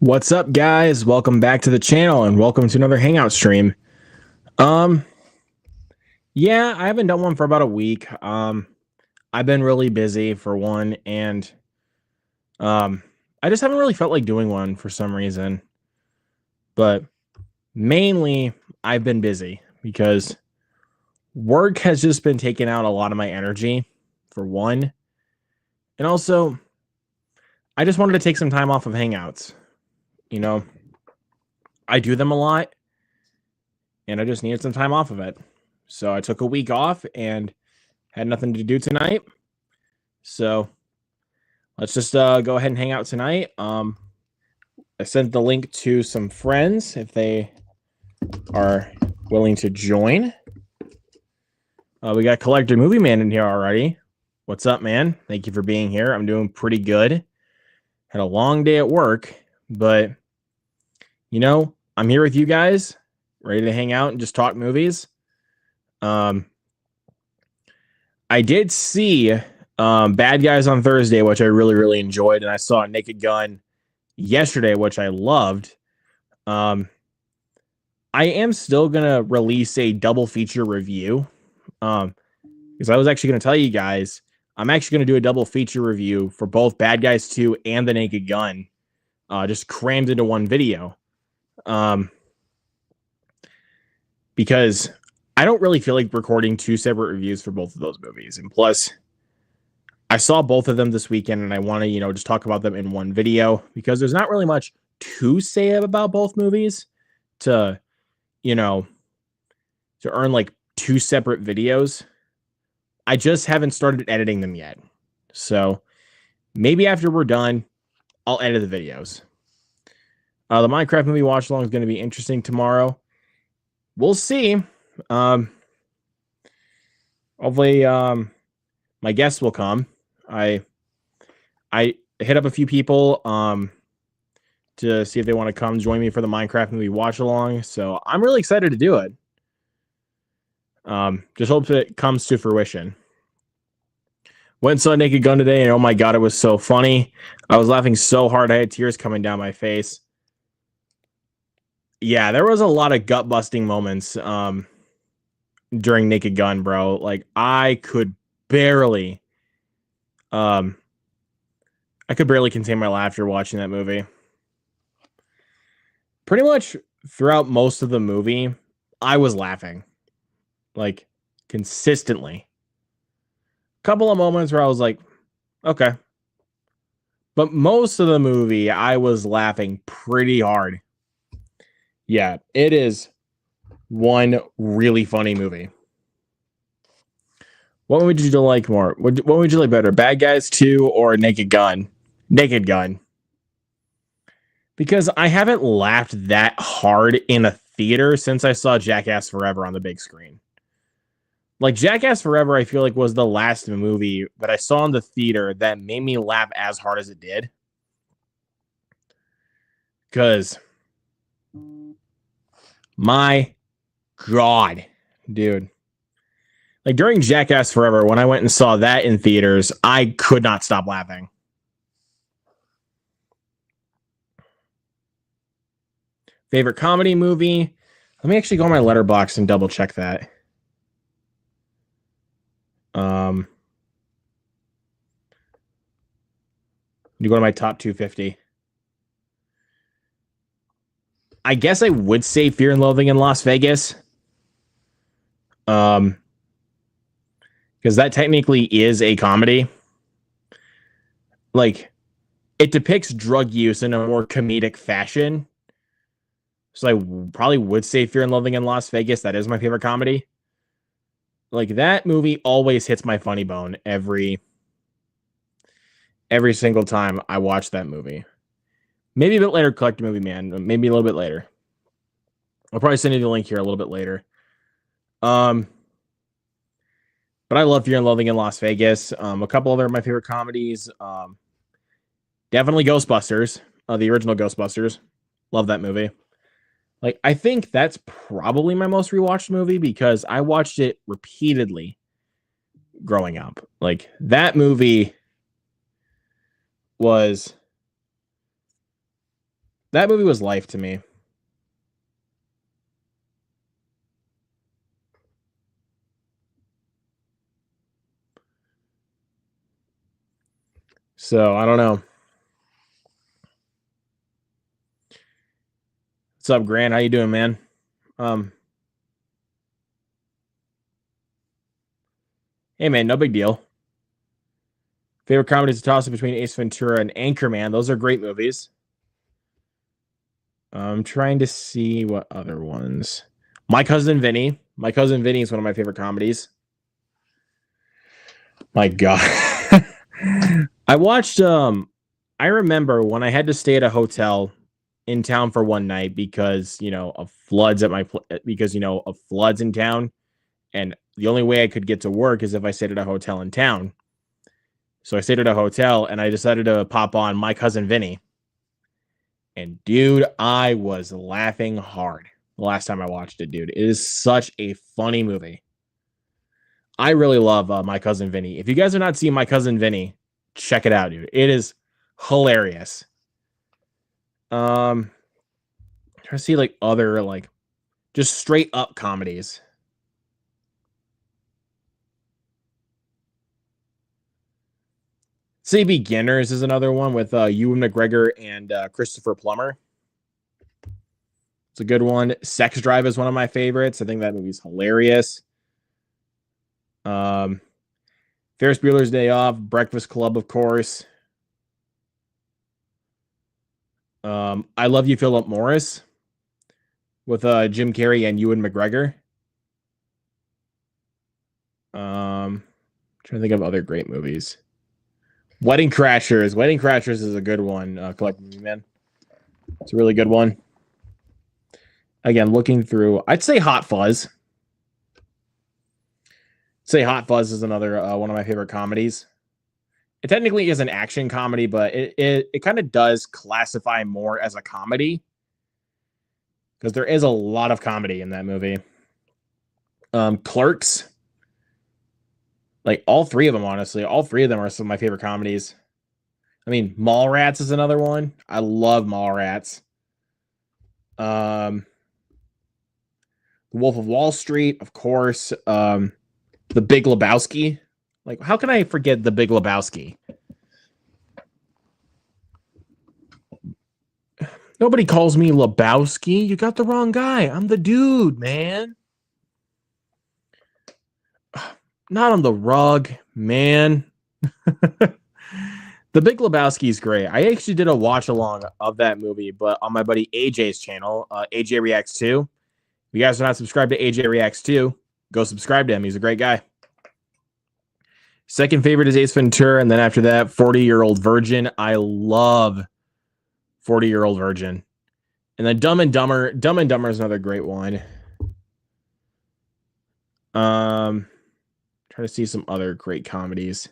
What's up, guys? Welcome back to the channel and welcome to another Hangout stream. Um, yeah, I haven't done one for about a week. I've been really busy for one, and um, I just haven't really felt like doing one for some reason. But mainly, I've been busy because work has just been taking out a lot of my energy, for one, and also I just wanted to take some time off of Hangouts. You know, I do them a lot, and I just needed some time off of it. So I took a week off and had nothing to do tonight. So let's just go ahead and hang out tonight. I sent the link to some friends if they are willing to join. We got Collector Movie Man in here already. What's up, man? Thank you for being here. I'm doing pretty good. Had a long day at work, but you know, I'm here with you guys, ready to hang out and just talk movies. I did see Bad Guys on Thursday, which I really enjoyed, and I saw Naked Gun yesterday, which I loved. I am still gonna release a double feature review, because I was actually gonna tell you guys I'm actually gonna do a double feature review for both Bad Guys 2 and The Naked Gun, just crammed into one video, because I don't really feel like recording two separate reviews for both of those movies, and plus, I saw both of them this weekend, and I want to, just talk about them in one video because there's not really much to say about both movies to, to earn like two separate videos. I just haven't started editing them yet. So maybe after we're done, I'll edit the videos. The Minecraft movie watch along is going to be interesting tomorrow. We'll see. Hopefully, my guests will come. I hit up a few people to see if they want to come join me for the Minecraft movie watch along. So I'm really excited to do it. Just hope it comes to fruition. Went and saw Naked Gun today, and oh my god, it was so funny. I was laughing so hard I had tears coming down my face. Yeah, there was a lot of gut busting moments during Naked Gun, bro. Like I could barely contain my laughter watching that movie. Pretty much throughout most of the movie, I was laughing, like consistently. Couple of moments where I was like, okay. But most of the movie, I was laughing pretty hard. Yeah, it is one really funny movie. What would you like more? What would you like better, Bad Guys 2 or Naked Gun? Naked Gun. Because I haven't laughed that hard in a theater since I saw Jackass Forever on the big screen. Like, Jackass Forever, I feel like, was the last movie that I saw in the theater that made me laugh as hard as it did. Because, my God, dude. Like, during Jackass Forever, when I went and saw that in theaters, I could not stop laughing. Favorite comedy movie? Let me actually go on my letterbox and double check that. You go to my top 250. I guess I would say Fear and Loathing in Las Vegas. Because that technically is a comedy. Like, it depicts drug use in a more comedic fashion. So I probably would say Fear and Loathing in Las Vegas. That is my favorite comedy. Like, that movie always hits my funny bone every single time I watch that movie. Maybe a bit later, Collector Movie Man. Maybe a little bit later. I'll probably send you the link here a little bit later. But I love Fear and Loathing in Las Vegas. A couple other of my favorite comedies. Definitely Ghostbusters. The original Ghostbusters. Love that movie. Like, I think that's probably my most rewatched movie because I watched it repeatedly growing up. Like, that movie was That movie was life to me. So I don't know. What's up, Grant? How you doing, man? Um, hey man, no big deal. Favorite comedies to toss up between Ace Ventura and Anchorman. Those are great movies. I'm trying to see what other ones. My Cousin Vinny. My Cousin Vinny is one of my favorite comedies. My God. I watched I remember when I had to stay at a hotel in town for one night because, of floods at because of floods in town, and the only way I could get to work is if I stayed at a hotel in town. So I stayed at a hotel and I decided to pop on My Cousin Vinny. And dude, I was laughing hard the last time I watched it, dude. It is such a funny movie. I really love My Cousin Vinny. If you guys have not seen My Cousin Vinny, check it out, dude. It is hilarious. Trying to see like other like just straight up comedies. Say Beginners is another one with Ewan McGregor and Christopher Plummer. It's a good one. Sex Drive is one of my favorites. I think that movie's hilarious. Ferris Bueller's Day Off, Breakfast Club, of course. I Love You, Philip Morris with Jim Carrey and Ewan McGregor. Trying to think of other great movies. Wedding Crashers. Wedding Crashers is a good one. Collect Me, man. It's a really good one. Again, looking through, I'd say Hot Fuzz. Hot Fuzz is another one of my favorite comedies. It technically is an action comedy, but it kind of does classify more as a comedy because there is a lot of comedy in that movie. Clerks, like all three of them, honestly, all three of them are some of my favorite comedies. I mean, Mallrats is another one. I love Mallrats. The Wolf of Wall Street, of course. The Big Lebowski. Like, how can I forget The Big Lebowski? Nobody calls me Lebowski. You got the wrong guy. I'm the dude, man. Not on the rug, man. The Big Lebowski is great. I actually did a watch along of that movie, but on my buddy AJ's channel, AJ Reacts 2. If you guys are not subscribed to AJ Reacts 2, go subscribe to him. He's a great guy. Second favorite is Ace Ventura, and then after that, 40-Year-Old Virgin. I love 40-Year-Old Virgin. And then Dumb and Dumber. Dumb and Dumber is another great one. Trying to see some other great comedies.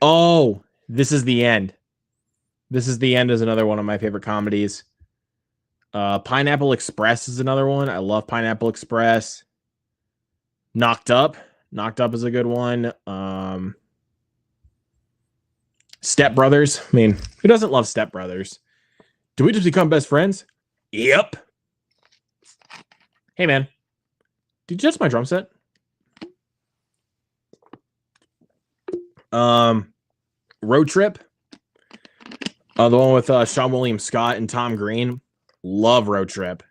Oh, This Is the End. This Is the End is another one of my favorite comedies. Pineapple Express is another one. I love Pineapple Express. Knocked Up. Knocked Up is a good one. Step Brothers. I mean, who doesn't love Step Brothers? Do we just become best friends? Yep. Hey, man. Did you adjust my drum set? Road Trip. The one with Sean William Scott and Tom Green. Love Road Trip.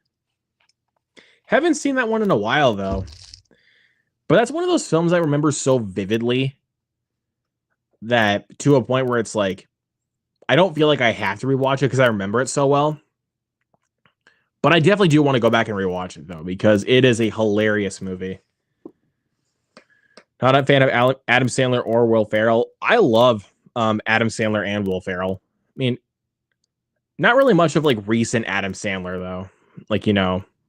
Haven't seen that one in a while, though. But that's one of those films I remember so vividly that to a point where it's like, I don't feel like I have to rewatch it because I remember it so well. But I definitely do want to go back and rewatch it, though, because it is a hilarious movie. Not a fan of Adam Sandler or Will Ferrell. I love Adam Sandler and Will Ferrell. I mean, not really much of like recent Adam Sandler, though. Like,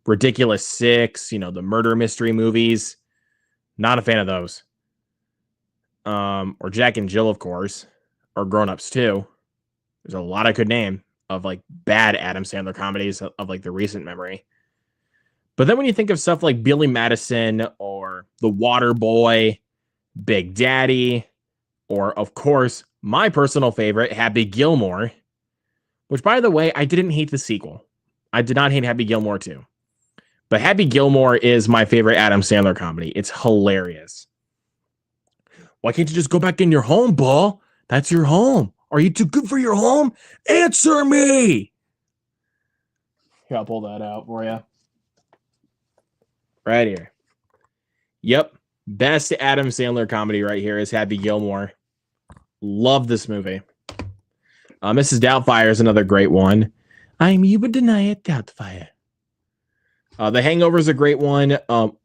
Ridiculous Six, the murder mystery movies. Not a fan of those. Or Jack and Jill, of course. Or Grown Ups, too. There's a lot I could name of like bad Adam Sandler comedies of like the recent memory. But then when you think of stuff like Billy Madison or The Water Boy, Big Daddy, or of course, my personal favorite, Happy Gilmore, which by the way, I didn't hate the sequel. I did not hate Happy Gilmore 2. But Happy Gilmore is my favorite Adam Sandler comedy. It's hilarious. Why can't you just go back in your home, Ball? That's your home. Are you too good for your home? Answer me! Here, I'll pull that out for you. Right here. Yep. Best Adam Sandler comedy right here is Happy Gilmore. Love this movie. Mrs. Doubtfire is another great one. I'm you, but deny it, Doubtfire. The Hangover is a great one.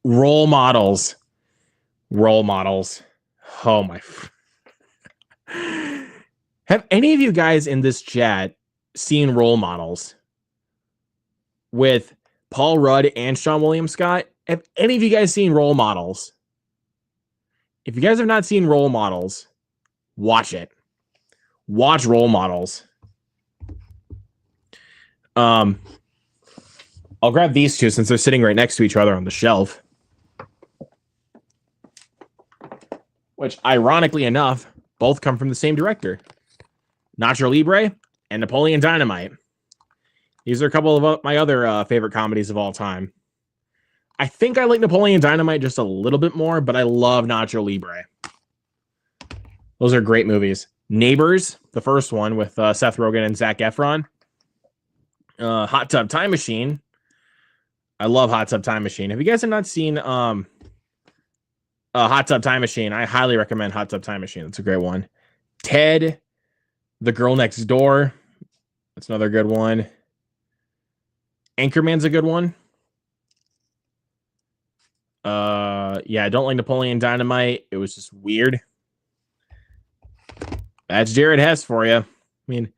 Role Models. Role Models. Oh my. Have any of you guys in this chat seen Role Models with Paul Rudd and Sean William Scott? Have any of you guys seen Role Models? If you guys have not seen Role Models, watch it. Watch Role Models. I'll grab these two since they're sitting right next to each other on the shelf. Which, ironically enough, both come from the same director. Nacho Libre and Napoleon Dynamite. These are a couple of my other favorite comedies of all time. I think I like Napoleon Dynamite just a little bit more, but I love Nacho Libre. Those are great movies. Neighbors, the first one with Seth Rogen and Zac Efron. Hot Tub Time Machine. I love Hot Tub Time Machine. If you guys have not seen Hot Tub Time Machine, I highly recommend Hot Tub Time Machine. That's a great one. Ted, The Girl Next Door. That's another good one. Anchorman's a good one. Yeah, I don't like Napoleon Dynamite. It was just weird. That's Jared Hess for you. I mean,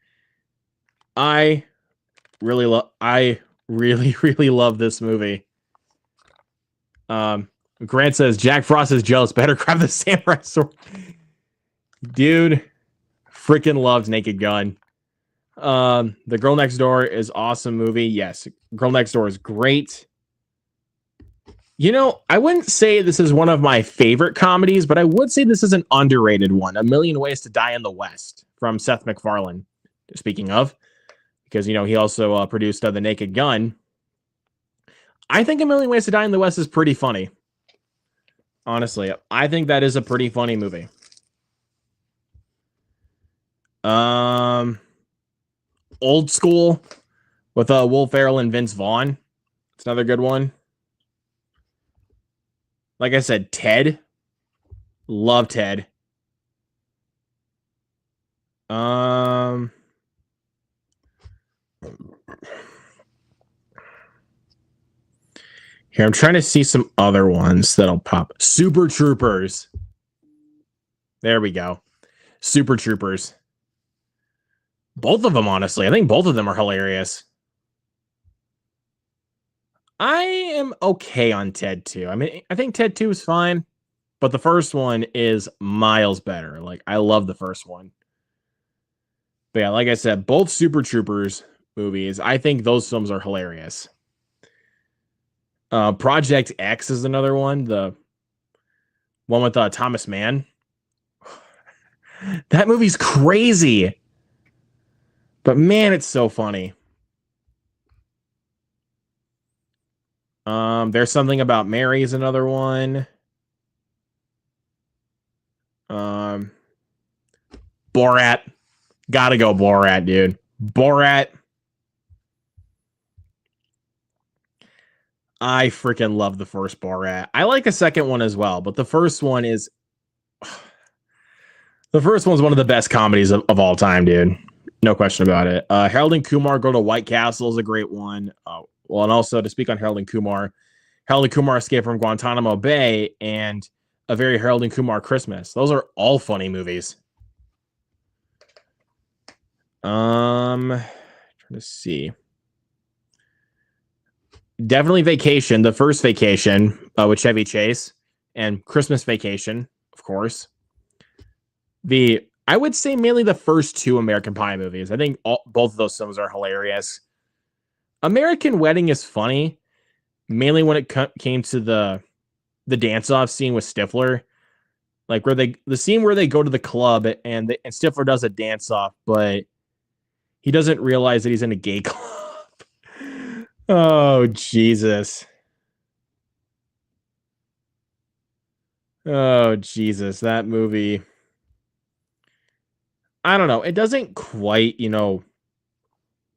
I really love this movie. Grant says Jack Frost is jealous. Better grab the samurai sword. Dude, freaking loves Naked Gun. The Girl Next Door is awesome movie. Yes, Girl Next Door is great. You know, I wouldn't say this is one of my favorite comedies, but I would say this is an underrated one. A Million Ways to Die in the West from Seth MacFarlane. Speaking of, because, you know, he also produced The Naked Gun. I think A Million Ways to Die in the West is pretty funny. Honestly, I think that is a pretty funny movie. Old School with Will Ferrell and Vince Vaughn. It's another good one. Like I said, Ted. Love Ted. Here, I'm trying to see some other ones that'll pop. Super Troopers. There we go. Super Troopers. Both of them, honestly. I think both of them are hilarious. I am okay on Ted 2. I mean, I think Ted 2 is fine, but the first one is miles better. Like, I love the first one. But yeah, like I said, both Super Troopers movies, I think those films are hilarious. Project X is another one. The one with Thomas Mann. That movie's crazy. But man, it's so funny. There's Something About Mary is another one. Borat. Gotta go Borat, dude. Borat. I freaking love the first Borat. I like the second one as well, but the first one is... The first one's one of the best comedies of all time, dude. No question about it. Harold and Kumar Go to White Castle is a great one. Well, and also to speak on Harold and Kumar Escape from Guantanamo Bay and A Very Harold and Kumar Christmas. Those are all funny movies. Trying to see. Definitely Vacation, the first Vacation with Chevy Chase, and Christmas Vacation, of course. I would say mainly the first two American Pie movies. I think both of those films are hilarious. American Wedding is funny, mainly when it came to the dance-off scene with Stifler. Like the scene where they go to the club and Stifler does a dance off, but he doesn't realize that he's in a gay club. Oh, Jesus. Oh, Jesus. That movie. I don't know. It doesn't quite,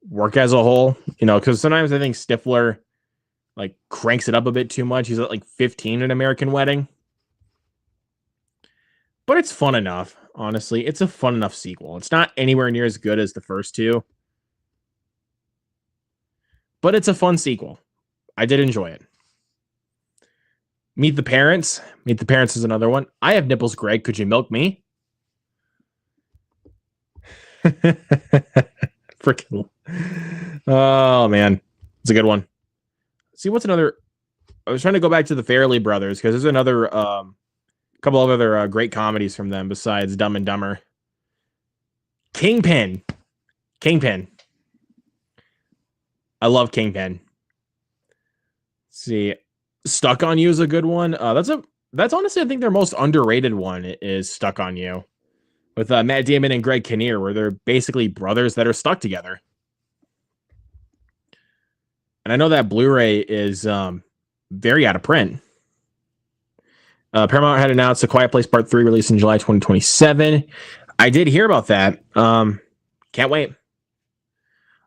work as a whole, because sometimes I think Stifler like cranks it up a bit too much. He's at like 15 in American Wedding. But it's fun enough, honestly. It's a fun enough sequel. It's not anywhere near as good as the first two, but it's a fun sequel. I did enjoy it. Meet the Parents. Meet the Parents is another one. I have nipples, Greg. Could you milk me? Freaking. Oh, man. It's a good one. See, what's another? I was trying to go back to the Farrelly Brothers because there's another couple of other great comedies from them besides Dumb and Dumber. Kingpin. I love Kingpin. Let's see, Stuck on You is a good one. That's honestly, I think their most underrated one is Stuck on You with Matt Damon and Greg Kinnear, where they're basically brothers that are stuck together. And I know that Blu-ray is very out of print. Paramount had announced A Quiet Place Part 3 released in July 2027. I did hear about that. Can't wait.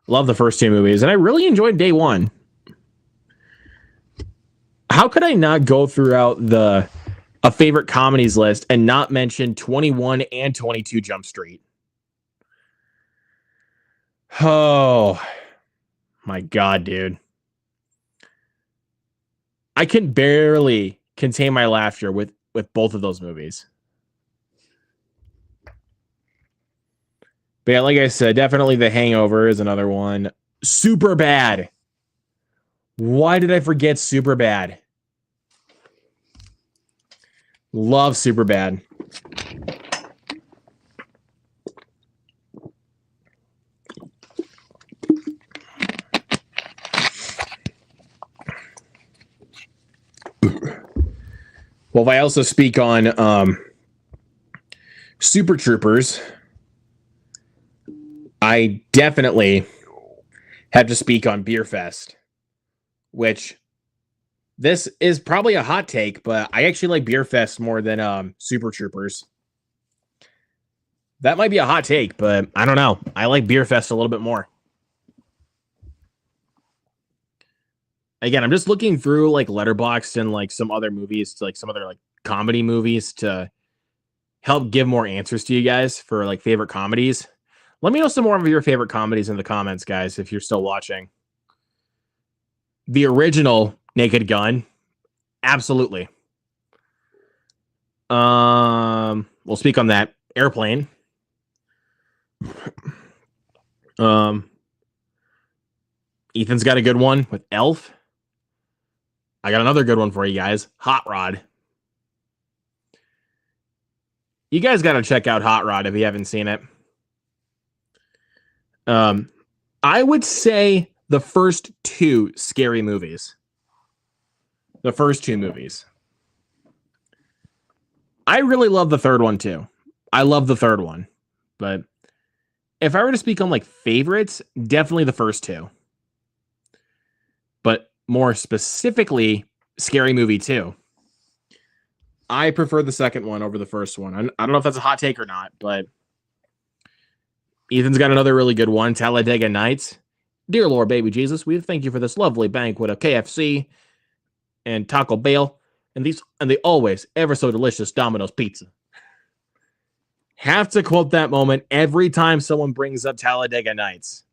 Love the first two movies, and I really enjoyed Day One. How could I not go throughout a favorite comedies list and not mention 21 and 22 Jump Street? Oh, my God, dude. I can barely contain my laughter with both of those movies. But yeah, like I said, definitely The Hangover is another one. Superbad. Why did I forget Superbad? Love Superbad. Well, if I also speak on Super Troopers, I definitely have to speak on Beer Fest, which this is probably a hot take, but I actually like Beer Fest more than Super Troopers. That might be a hot take, but I don't know. I like Beer Fest a little bit more. Again, I'm just looking through like Letterboxd and like some other movies, like some other like comedy movies to help give more answers to you guys for like favorite comedies. Let me know some more of your favorite comedies in the comments, guys, if you're still watching. The original Naked Gun, absolutely. We'll speak on that. Airplane. Ethan's got a good one with Elf. I got another good one for you guys. Hot Rod. You guys got to check out Hot Rod if you haven't seen it. I would say the first two Scary movies. The first two movies. I really love the third one too. I love the third one. But if I were to speak on like favorites, definitely the first two. But more specifically, Scary Movie 2. I prefer the second one over the first one. I don't know if that's a hot take or not, but Ethan's got another really good one, Talladega Nights. Dear Lord, baby Jesus, we thank you for this lovely banquet of KFC and Taco Bell and the always ever so delicious Domino's pizza. Have to quote that moment every time someone brings up Talladega Nights.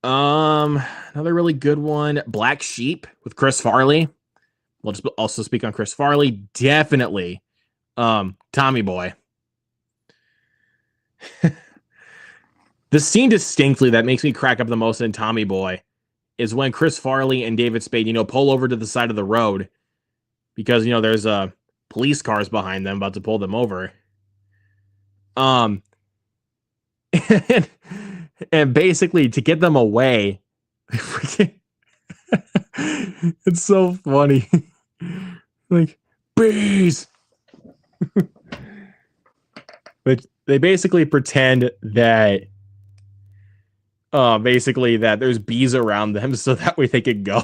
Another really good one, Black Sheep with Chris Farley. We'll just also speak on Chris Farley. Definitely, Tommy Boy. The scene distinctly that makes me crack up the most in Tommy Boy is when Chris Farley and David Spade, pull over to the side of the road because, there's police cars behind them about to pull them over. And basically to get them away, it's so funny. Like, bees. But they basically pretend that basically that there's bees around them so that way they could go.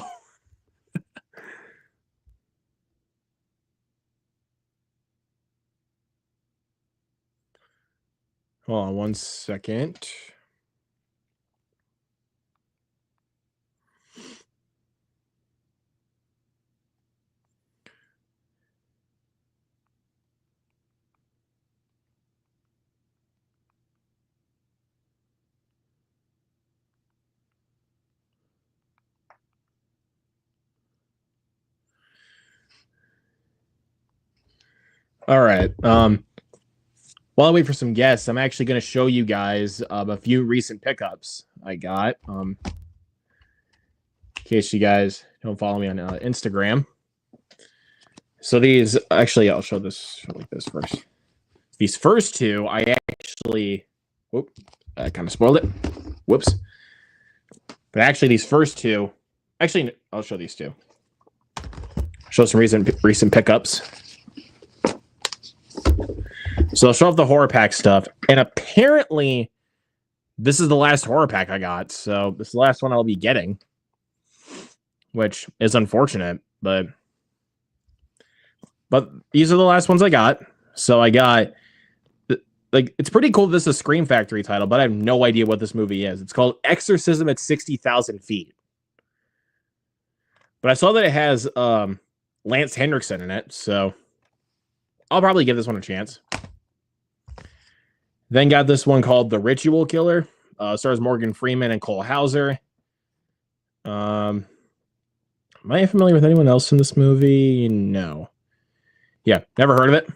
Hold on 1 second. All right. While I wait for some guests, I'm actually going to show you guys a few recent pickups I got. In case you guys don't follow me on Instagram. So these, actually, I'll show this like this first. These first two, I actually, whoop, I kind of spoiled it. Whoops. But actually, these first two, actually, I'll show these two. Show some recent pickups. So I'll show off the horror pack stuff. And apparently, this is the last horror pack I got. So this is the last one I'll be getting, which is unfortunate, but these are the last ones I got. So I got, like, it's pretty cool. This is a Scream Factory title, but I have no idea what this movie is. It's called Exorcism at 60,000 Feet. But I saw that it has Lance Henriksen in it, so I'll probably give this one a chance. Then got this one called The Ritual Killer. Stars Morgan Freeman and Cole Hauser. Am I familiar with anyone else in this movie? No. Yeah, never heard of it.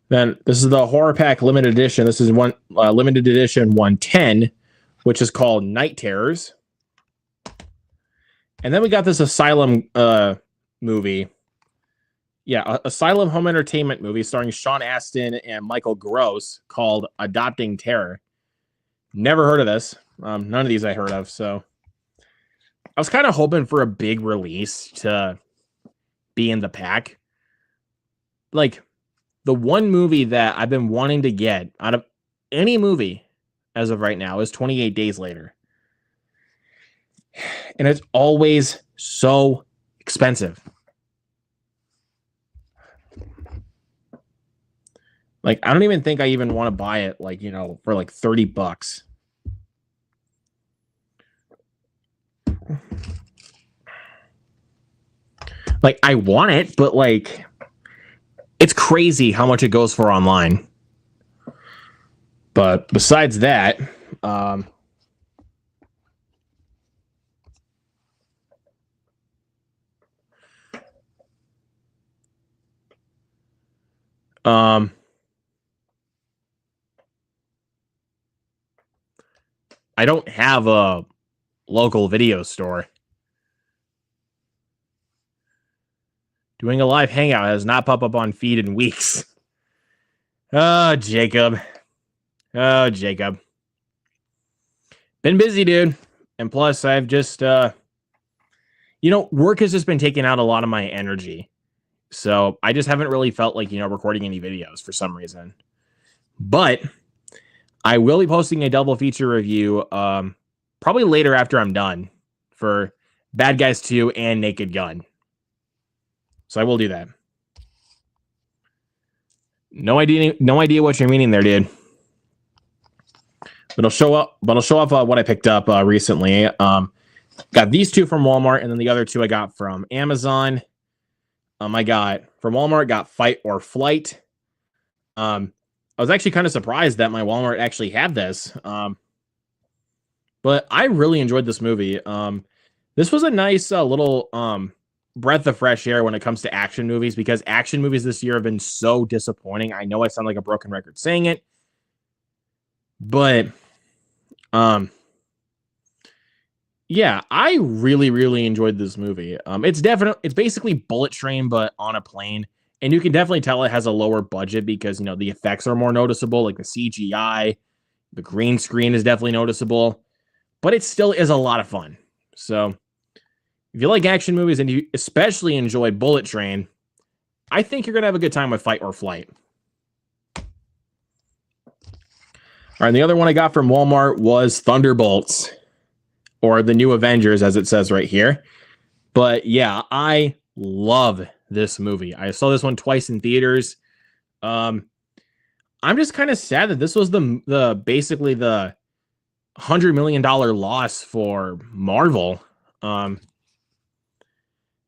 Then this is the Horror Pack Limited Edition. This is one Limited Edition 110, which is called Night Terrors. And then we got this Asylum movie. Yeah, Asylum home entertainment movie starring Sean Astin and Michael Gross called Adopting Terror. Never heard of this. None of these I heard of. So I was kind of hoping for a big release to be in the pack. Like, the one movie that I've been wanting to get out of any movie as of right now is 28 Days Later. And it's always so expensive. Like, I don't even think I even want to buy it, like, you know, for like $30. Like, I want it, but like, it's crazy how much it goes for online. But besides that, I don't have a local video store. Doing a live hangout has not popped up on feed in weeks. Oh, Jacob. Oh, Jacob. Been busy, dude. And plus, I've just, you know, work has just been taking out a lot of my energy. So I just haven't really felt like, you know, recording any videos for some reason. But I will be posting a double feature review probably later after I'm done for Bad Guys 2 and Naked Gun. So I will do that. No idea what you're meaning there, dude. But I'll show off what I picked up recently. Got these two from Walmart, and then the other two I got from Amazon. I got from Walmart, got Fight or Flight. I was actually kind of surprised that my Walmart actually had this. But I really enjoyed this movie. This was a nice little breath of fresh air when it comes to action movies, because action movies this year have been so disappointing. I know I sound like a broken record saying it, but yeah, I really enjoyed this movie. It's basically Bullet Train but on a plane, and you can definitely tell it has a lower budget because, you know, the effects are more noticeable, like the CGI, the green screen is definitely noticeable, but it still is a lot of fun. So if you like action movies and you especially enjoy Bullet Train, I think you're going to have a good time with Fight or Flight. All right, and the other one I got from Walmart was Thunderbolts, or the New Avengers, as it says right here. But yeah, I love this movie. I saw this one twice in theaters. I'm just kind of sad that this was the basically the $100 million loss for Marvel.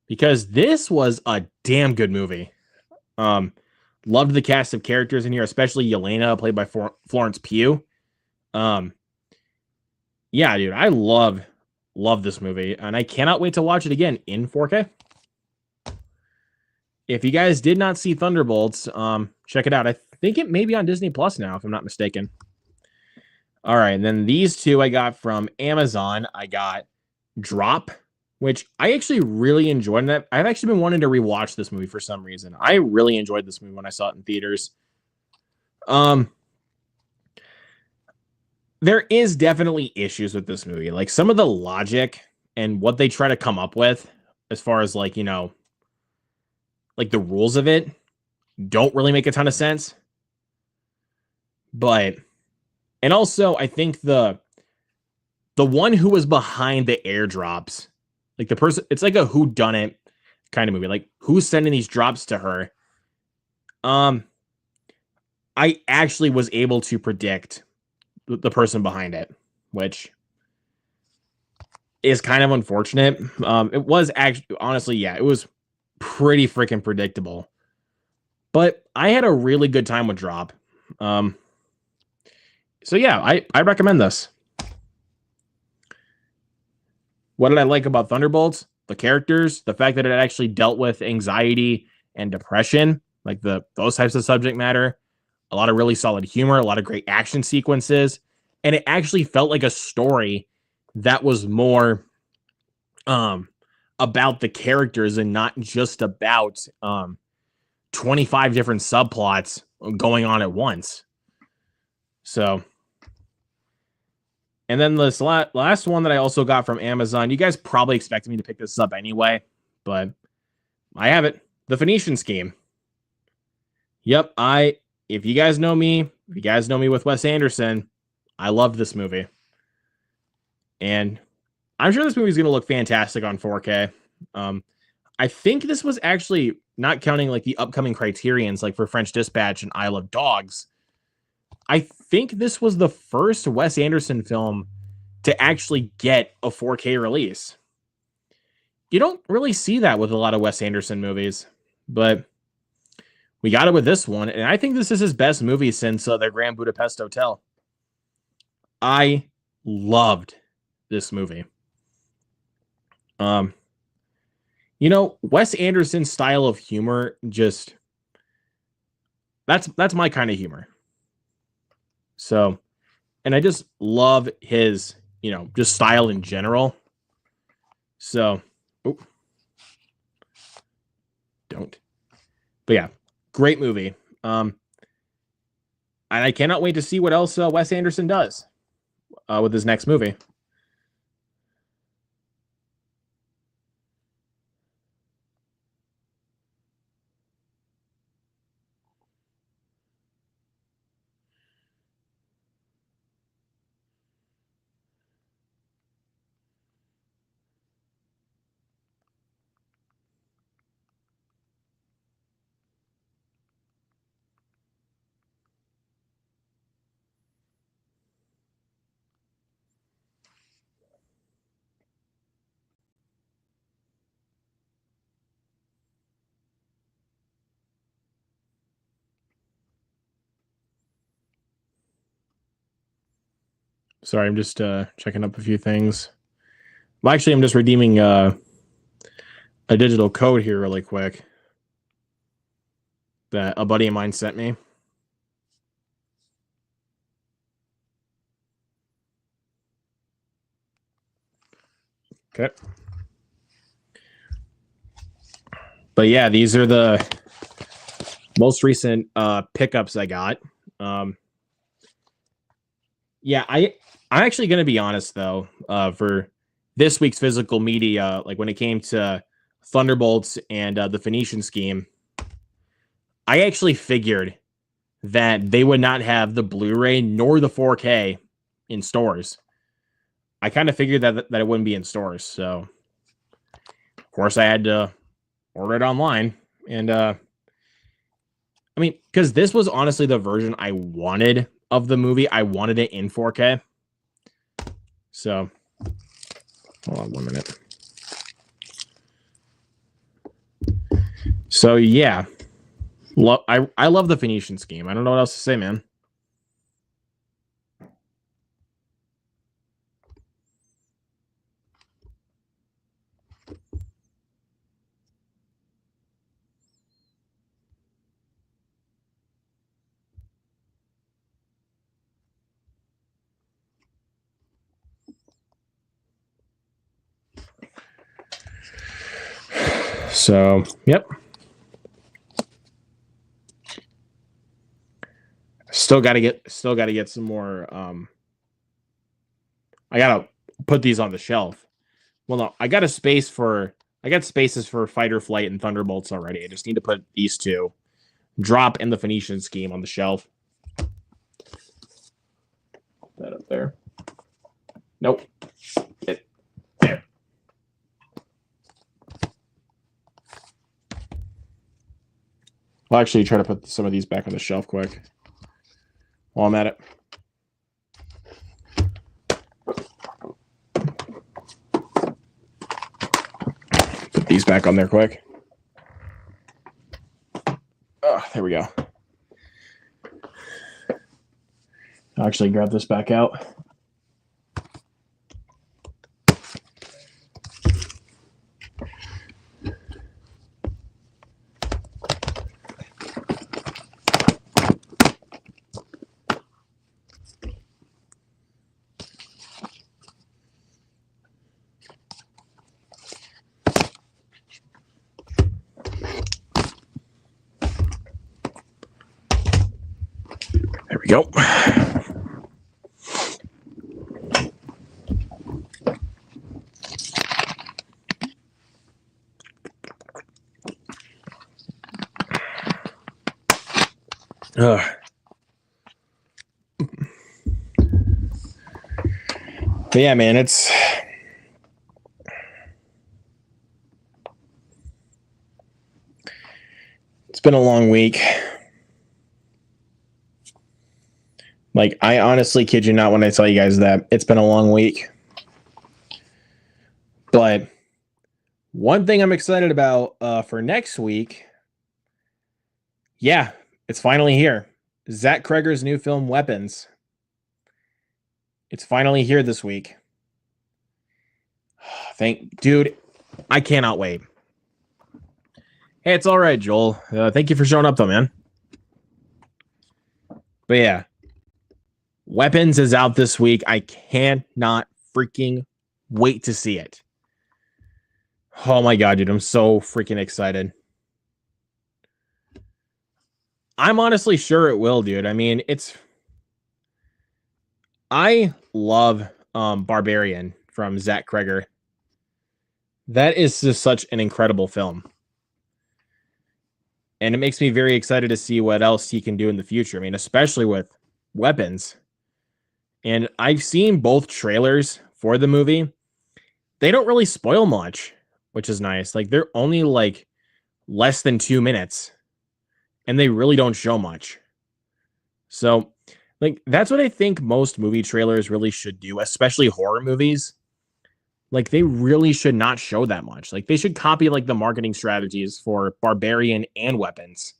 Because this was a damn good movie. Loved the cast of characters in here, especially Yelena, played by Florence Pugh. Yeah, dude, I love this movie, and I cannot wait to watch it again in 4K. If you guys did not see Thunderbolts, check it out. I think it may be on Disney Plus now, if I'm not mistaken. All right, and then these two I got from Amazon. I got Drop, which I actually really enjoyed. And I've actually been wanting to rewatch this movie for some reason. I really enjoyed this movie when I saw it in theaters. There is definitely issues with this movie. Like some of the logic and what they try to come up with as far as like, you know, like the rules of it don't really make a ton of sense. But, and also I think the one who was behind the airdrops, like the person, it's like a whodunit kind of movie. Like who's sending these drops to her? I actually was able to predict the person behind it, which is kind of unfortunate. It was actually, honestly, yeah, it was pretty freaking predictable. But I had a really good time with Drop. So yeah, I recommend this. What did I like about Thunderbolts? The characters, the fact that it actually dealt with anxiety and depression, like those types of subject matter. A lot of really solid humor, a lot of great action sequences, and it actually felt like a story that was more about the characters and not just about 25 different subplots going on at once. So, and then this last one that I also got from Amazon, you guys probably expected me to pick this up anyway, but I have it. The Phoenician Scheme. Yep, if you guys know me, with Wes Anderson, I loved this movie. And I'm sure this movie is going to look fantastic on 4K. I think this was actually, not counting like the upcoming Criterions, like for French Dispatch and Isle of Dogs, I think this was the first Wes Anderson film to actually get a 4K release. You don't really see that with a lot of Wes Anderson movies, but we got it with this one, and I think this is his best movie since The Grand Budapest Hotel. I loved this movie. You know, Wes Anderson's style of humor just that's my kind of humor. So, and I just love his, you know, just style in general. So, don't. But yeah, great movie. And I cannot wait to see what else Wes Anderson does with his next movie. Sorry, I'm just checking up a few things. Well, actually, I'm just redeeming a digital code here really quick that a buddy of mine sent me. Okay. But yeah, these are the most recent pickups I got. Yeah, I'm actually going to be honest, though, for this week's physical media, like when it came to Thunderbolts and the Phoenician Scheme, I actually figured that they would not have the Blu-ray nor the 4K in stores. I kind of figured that it wouldn't be in stores, so of course I had to order it online. And I mean, because this was honestly the version I wanted of the movie. I wanted it in 4K. So hold on 1 minute. So yeah, I love the Phoenician scheme. I don't know what else to say, man. So, yep. Still got to get some more. I gotta put these on the shelf. Well, no, I got spaces for Fight or Flight and Thunderbolts already. I just need to put these two drop in the Phoenician scheme on the shelf. Put that up there. Nope. There. I'll actually try to put some of these back on the shelf quick while I'm at it. Put these back on there quick. Oh, there we go. I'll actually grab this back out. There we go. But yeah, man, it's been a long week. Like, I honestly kid you not when I tell you guys that it's been a long week. But one thing I'm excited about for next week, yeah, it's finally here. Zach Kreger's new film, Weapons. It's finally here this week. Dude, I cannot wait. Hey, it's all right, Joel. Thank you for showing up, though, man. But yeah, Weapons is out this week. I cannot freaking wait to see it. Oh my god, dude, I'm so freaking excited. I'm honestly sure it will, dude. I mean, I love Barbarian from Zach Kreger. That is just such an incredible film. And it makes me very excited to see what else he can do in the future. I mean, especially with Weapons. And I've seen both trailers for the movie. They don't really spoil much, which is nice. Like, they're only like less than 2 minutes. And they really don't show much. So, like, that's what I think most movie trailers really should do, especially horror movies. Like, they really should not show that much. Like, they should copy, like, the marketing strategies for Barbarian and Weapons.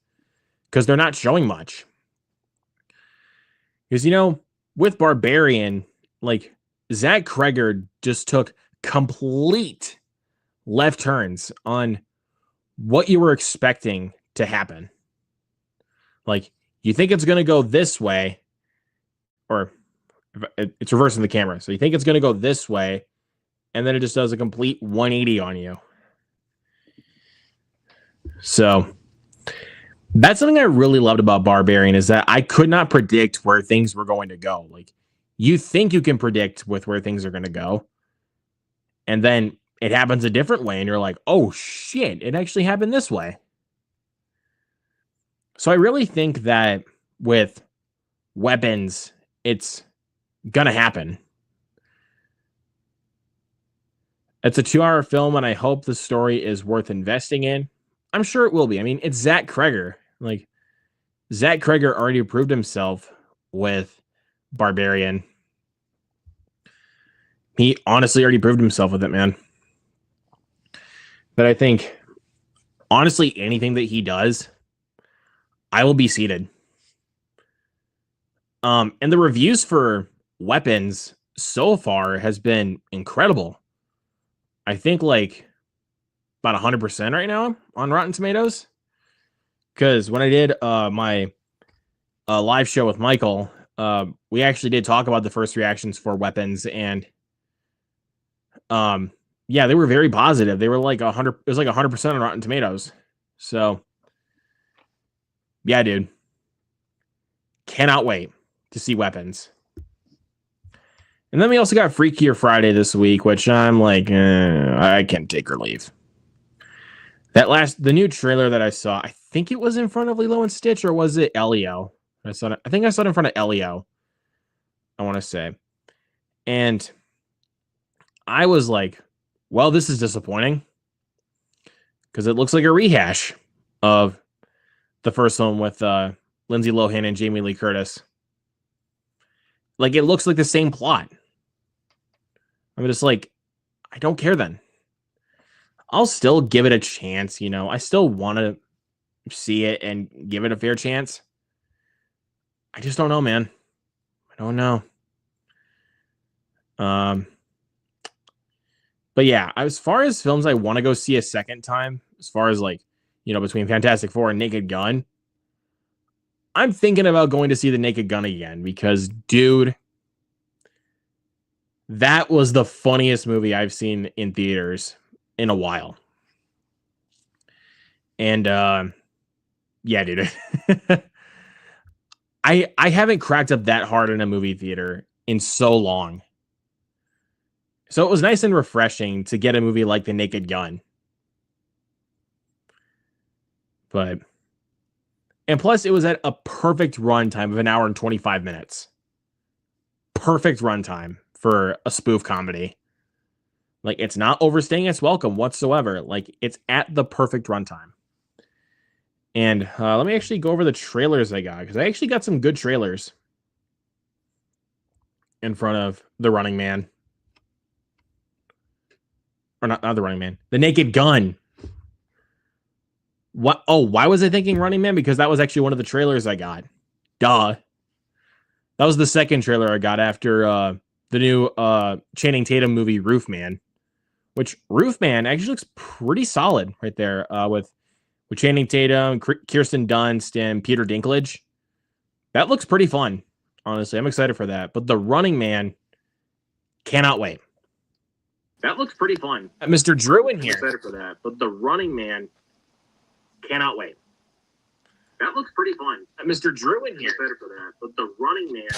Because they're not showing much. Because, you know, with Barbarian, like, Zach Kreger just took complete left turns on what you were expecting to happen. Like, you think it's going to go this way, or it's reversing the camera. So you think it's going to go this way, and then it just does a complete 180 on you. So that's something I really loved about Barbarian, is that I could not predict where things were going to go. Like, you think you can predict with where things are going to go, and then it happens a different way, and you're like, oh shit, it actually happened this way. So I really think that with Weapons, it's gonna happen. It's a 2-hour film, and I hope the story is worth investing in. I'm sure it will be. I mean, it's Zach Kreger. Like, Zach Kreger already proved himself with Barbarian. He honestly already proved himself with it, man. But I think, honestly, anything that he does, I will be seated. And the reviews for Weapons so far has been incredible. I think like about 100% right now on Rotten Tomatoes. Because when I did my live show with Michael, we actually did talk about the first reactions for Weapons, and yeah, they were very positive. They were like 100. It was like 100% on Rotten Tomatoes. So yeah, dude, cannot wait to see Weapons. And then we also got Freakier Friday this week, which I'm like, I can take or leave. The new trailer that I saw, I think it was in front of Lilo and Stitch, or was it Elio? I think I saw it in front of Elio, I want to say. And I was like, well, this is disappointing. Because it looks like a rehash of the first one with Lindsay Lohan and Jamie Lee Curtis. Like, it looks like the same plot. I'm just like, I don't care then. I'll still give it a chance, you know. I still want to see it and give it a fair chance. I just don't know, man. I don't know. But yeah, as far as films I want to go see a second time, as far as like, you know, between Fantastic Four and Naked Gun, I'm thinking about going to see the Naked Gun again because, dude, that was the funniest movie I've seen in theaters in a while. And yeah, dude. I haven't cracked up that hard in a movie theater in so long. So it was nice and refreshing to get a movie like The Naked Gun. And plus, it was at a perfect runtime of an hour and 25 minutes. Perfect runtime for a spoof comedy. Like, it's not overstaying its welcome whatsoever. Like, it's at the perfect runtime. And let me actually go over the trailers I got, because I actually got some good trailers in front of The Running Man. Or not The Running Man. The Naked Gun. What? Oh, why was I thinking Running Man? Because that was actually one of the trailers I got. Duh. That was the second trailer I got after the new Channing Tatum movie, Roof Man. Which, Roof Man actually looks pretty solid right there with Channing Tatum, Kirsten Dunst, and Peter Dinklage. That looks pretty fun, honestly. I'm excited for that. But The Running Man, cannot wait. That looks pretty fun. Mr. Drew in here. I'm excited for that. But The Running Man, cannot wait. That looks pretty fun. Mr. Drew in here. I'm excited for that. But The Running Man.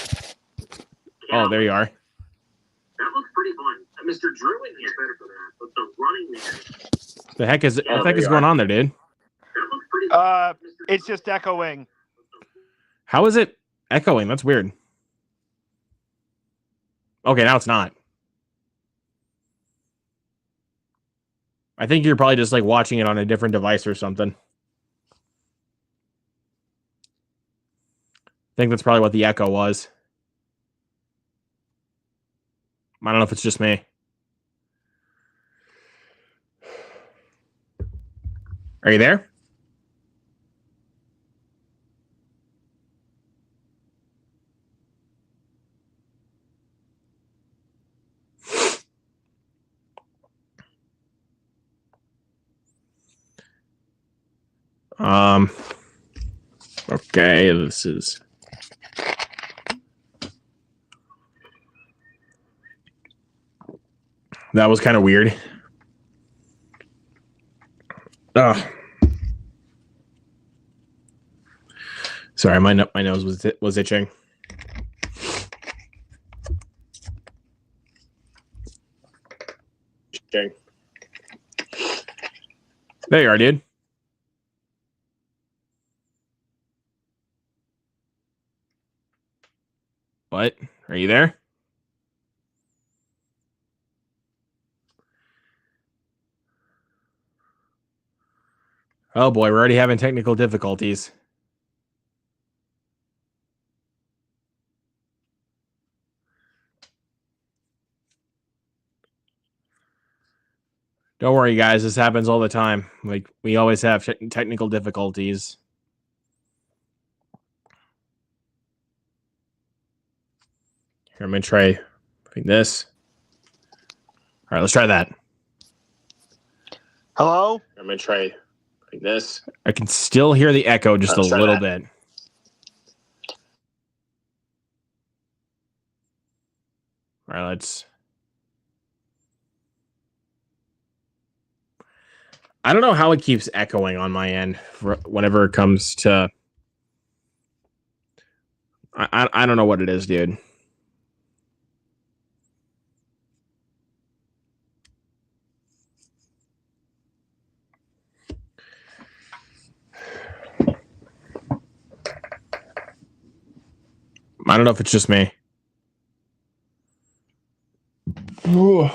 Oh, there you are. That looks pretty fun. Mr. Drew in here. I'm excited for that. But The Running Man. The heck is going on there, dude? It's just echoing. How is it echoing? That's weird. Okay, now it's not. I think you're probably just like watching it on a different device or something. I think that's probably what the echo was. I don't know if it's just me. Are you there? Okay, this is... That was kind of weird. Ugh. Sorry, my nose was itching. Okay. There you are, dude. What? Are you there? Oh boy, we're already having technical difficulties. Don't worry, guys. This happens all the time. Like, we always have technical difficulties. Here, I'm going to try this. All right, let's try that. Hello? I'm going to try this. I can still hear the echo just a little bit. All right, let's... I don't know how it keeps echoing on my end whenever it comes to... I don't know what it is, dude. I don't know if it's just me. Ooh.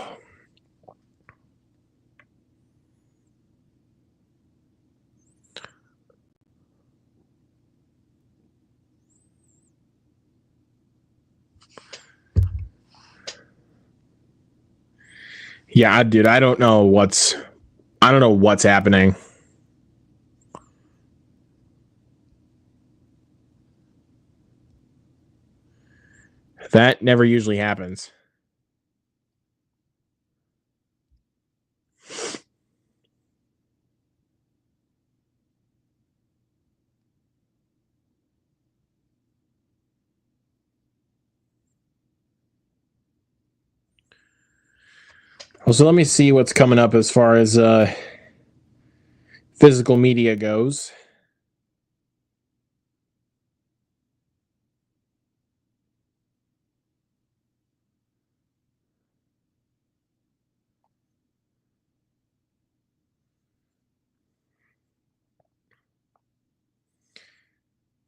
Yeah, dude, I don't know what's happening. That never usually happens. Well, so let me see what's coming up as far as physical media goes.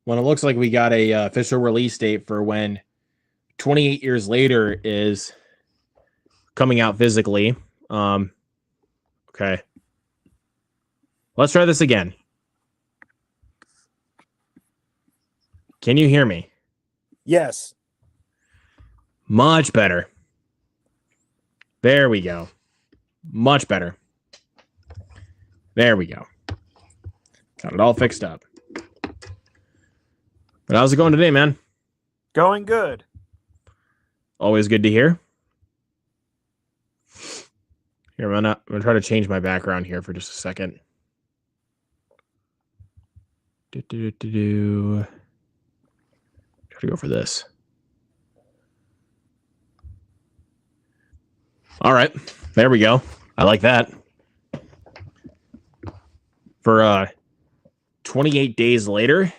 Well, it looks like we got a official release date for when 28 years later is coming out physically. Okay. Let's try this again. Can you hear me? Yes. Much better. There we go. Much better. There we go. Got it all fixed up. But how's it going today, man? Going good. Always good to hear. Here, I'm gonna try to change my background here for just a second. Try to go for this. All right, there we go. I like that. For 28 days later.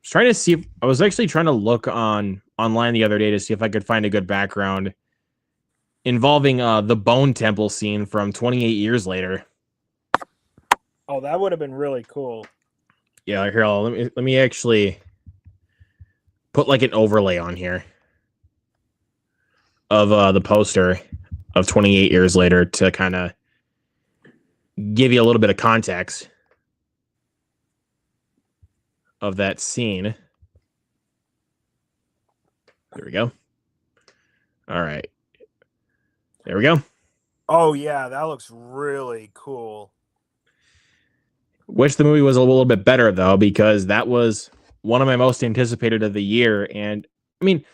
Trying to see if I was actually trying to look online the other day to see if I could find a good background involving the Bone Temple scene from 28 years later. Oh, that would have been really cool. Yeah, here, let me actually put like an overlay on here of the poster of 28 years later to kind of give you a little bit of context of that scene. There we go. All right. There we go. Oh, yeah, that looks really cool. Wish the movie was a little bit better, though, because that was one of my most anticipated of the year. And, I mean,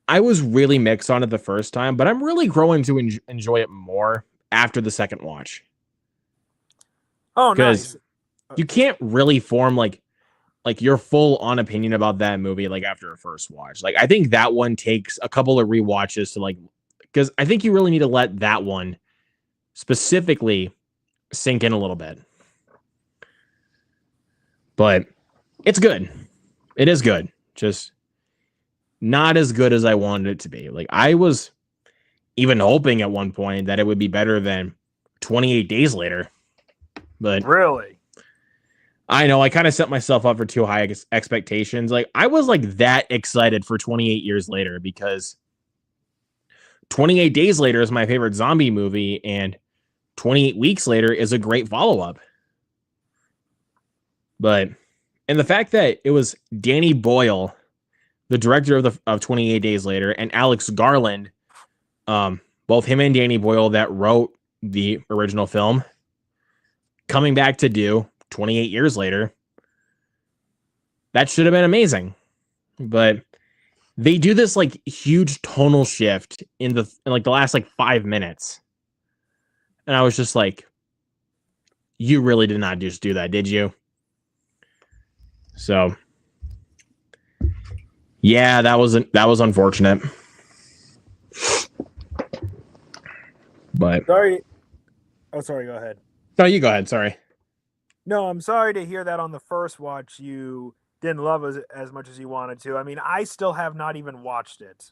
I was really mixed on it the first time, but I'm really growing to enjoy it more after the second watch. Oh, nice. You can't really form, like your full on opinion about that movie like after a first watch. Like, I think that one takes a couple of rewatches to like, because I think you really need to let that one specifically sink in a little bit. But it's good. It is good. Just not as good as I wanted it to be. Like, I was even hoping at one point that it would be better than 28 Days Later. But really, I know I kind of set myself up for too high expectations. Like I was like that excited for 28 years later because 28 days later is my favorite zombie movie and 28 weeks later is a great follow-up. But and the fact that it was Danny Boyle, the director of 28 Days Later, and Alex Garland, both him and Danny Boyle that wrote the original film, coming back to do 28 years later, that should have been amazing. But they do this like huge tonal shift in like the last like 5 minutes. And I was just like, you really did not just do that, did you? So yeah, that was unfortunate. But Sorry. Oh, sorry. Go ahead. no, you go ahead. Sorry. No, I'm sorry to hear that on the first watch you didn't love as much as you wanted to. I mean, I still have not even watched it.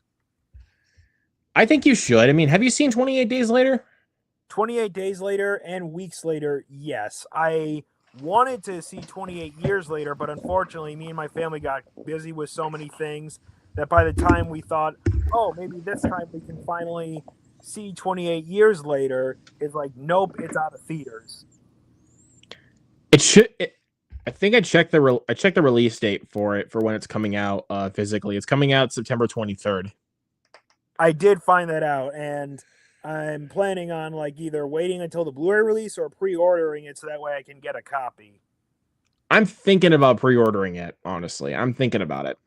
I think you should. I mean, have you seen 28 Days Later? 28 Days Later and Weeks Later, yes. I wanted to see 28 Years Later, but unfortunately, me and my family got busy with so many things that by the time we thought, oh, maybe this time we can finally see 28 Years Later, it's like, nope, it's out of theaters. It should. I think I checked the release date for it for when it's coming out physically. It's coming out September 23rd. I did find that out, and I'm planning on like either waiting until the Blu-ray release or pre-ordering it so that way I can get a copy. I'm thinking about pre-ordering it, honestly. I'm thinking about it.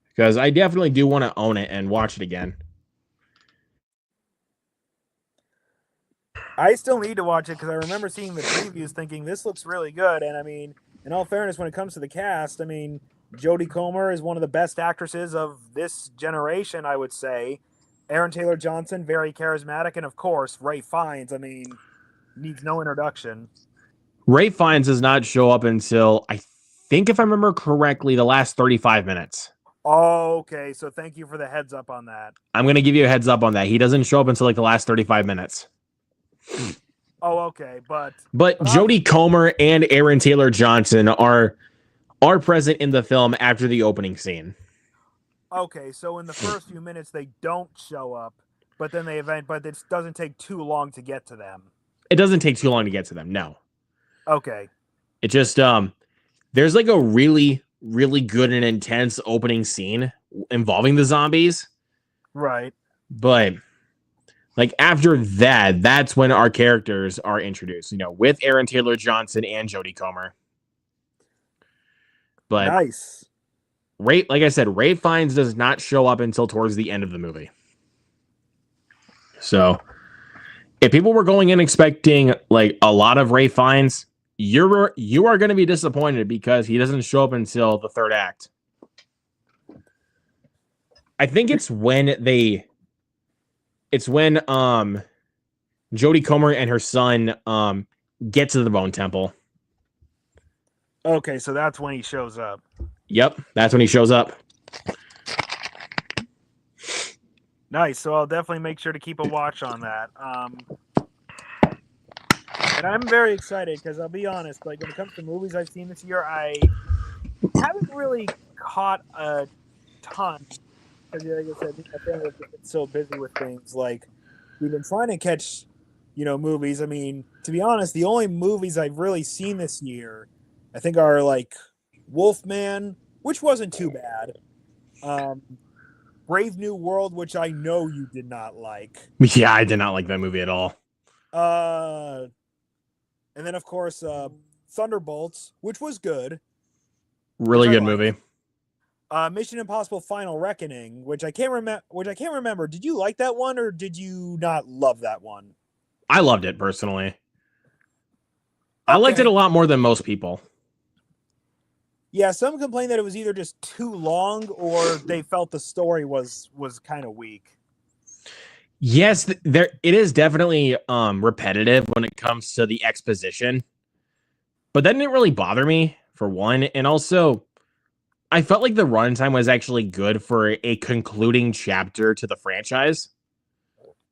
Because I definitely do want to own it and watch it again. I still need to watch it because I remember seeing the previews thinking this looks really good. And I mean, in all fairness, when it comes to the cast, I mean, Jodie Comer is one of the best actresses of this generation, I would say. Aaron Taylor Johnson, very charismatic. And of course, Ray Fiennes, I mean, needs no introduction. Ray Fiennes does not show up until, I think if I remember correctly, the last 35 minutes. Oh, okay. So thank you for the heads up on that. I'm going to give you a heads up on that. He doesn't show up until like the last 35 minutes. Oh, okay. But Jodie Comer and Aaron Taylor Johnson are present in the film after the opening scene. Okay, so in the first few minutes they don't show up, but then but it doesn't take too long to get to them. It doesn't take too long to get to them, no. Okay. It just there's like a really, really good and intense opening scene involving the zombies. Right. But like after that, that's when our characters are introduced, you know, with Aaron Taylor Johnson and Jodie Comer. But nice. Like I said, Ray Fiennes does not show up until towards the end of the movie. So if people were going in expecting like a lot of Ray Fiennes, you are going to be disappointed because he doesn't show up until the third act. I think it's when Jodie Comer and her son get to the Bone Temple. Okay, so that's when he shows up. Yep, that's when he shows up. Nice. So I'll definitely make sure to keep a watch on that. And I'm very excited because I'll be honest, like when it comes to movies I've seen this year, I haven't really caught a ton. Because like I said, my family has been so busy with things. Like we've been trying to catch, movies. I mean, to be honest, the only movies I've really seen this year, I think, are like Wolfman, which wasn't too bad. Brave New World, which I know you did not like. Yeah, I did not like that movie at all. And then of course Thunderbolts, which was good. Really good movie. Mission Impossible: Final Reckoning, which I can't remember. Did you like that one or did you not love that one? I loved it personally. Okay. I liked it a lot more than most people. Yeah, some complained that it was either just too long or they felt the story was kind of weak. Yes, it is definitely repetitive when it comes to the exposition. But that didn't really bother me, for one. And also, I felt like the runtime was actually good for a concluding chapter to the franchise.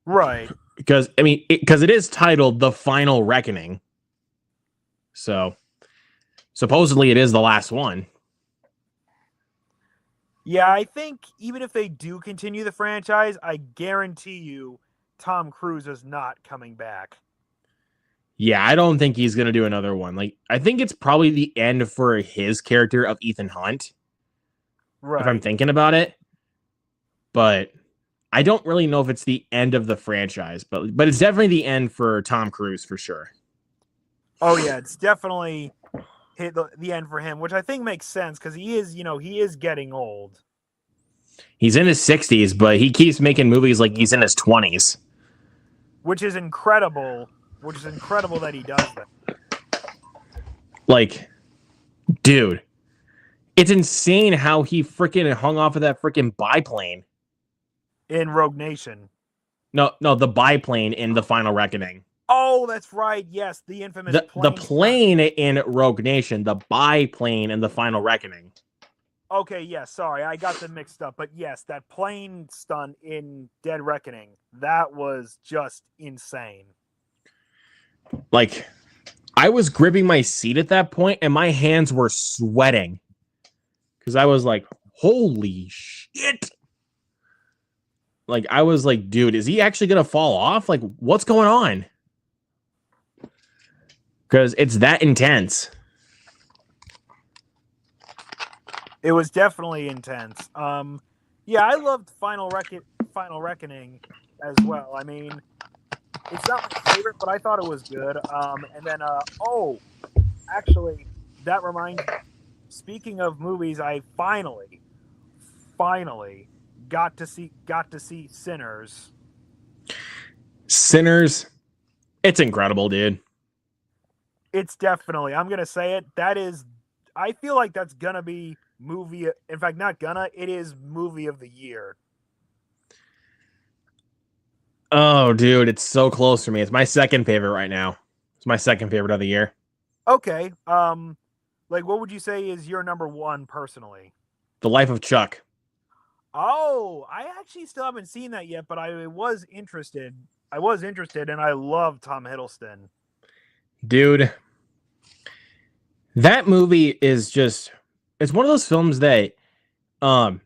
Right. Because, I mean, it is titled The Final Reckoning. So supposedly it is the last one. Yeah, I think even if they do continue the franchise, I guarantee you Tom Cruise is not coming back. Yeah, I don't think he's gonna do another one. Like, I think it's probably the end for his character of Ethan Hunt, if I'm Right. thinking about it. But I don't really know if it's the end of the franchise, but it's definitely the end for Tom Cruise for sure. Oh yeah, it's definitely hit the end for him, which I think makes sense because he is getting old. He's in his 60s, but he keeps making movies like he's in his 20s. Which is incredible. Which is incredible that he does that. Like, dude, it's insane how he freaking hung off of that freaking biplane. In Rogue Nation. No, the biplane in The Final Reckoning. Oh, that's right. Yes, the infamous The plane. plane in Rogue Nation, the biplane in The Final Reckoning. Okay, yeah, sorry, I got them mixed up. But yes, that plane stunt in Dead Reckoning, that was just insane. Like, I was gripping my seat at that point and my hands were sweating. Because I was like, holy shit. Like, I was like, dude, is he actually going to fall off? Like, what's going on? Because it's that intense. It was definitely intense. Yeah, I loved Final Reckoning as well. I mean, it's not my favorite, but I thought it was good. And then, actually, that reminds me. Speaking of movies, I finally got to see Sinners. Sinners, it's incredible, dude. It's definitely, I'm gonna say it. That is, I feel like that's gonna be movie. In fact, not gonna. It is movie of the year. Oh, dude, it's so close for me. It's my second favorite right now. It's my second favorite of the year. Okay. Like, what would you say is your number one personally? The Life of Chuck. Oh, I actually still haven't seen that yet, but I was interested. I was interested, and I love Tom Hiddleston. Dude, that movie is just, it's one of those films that um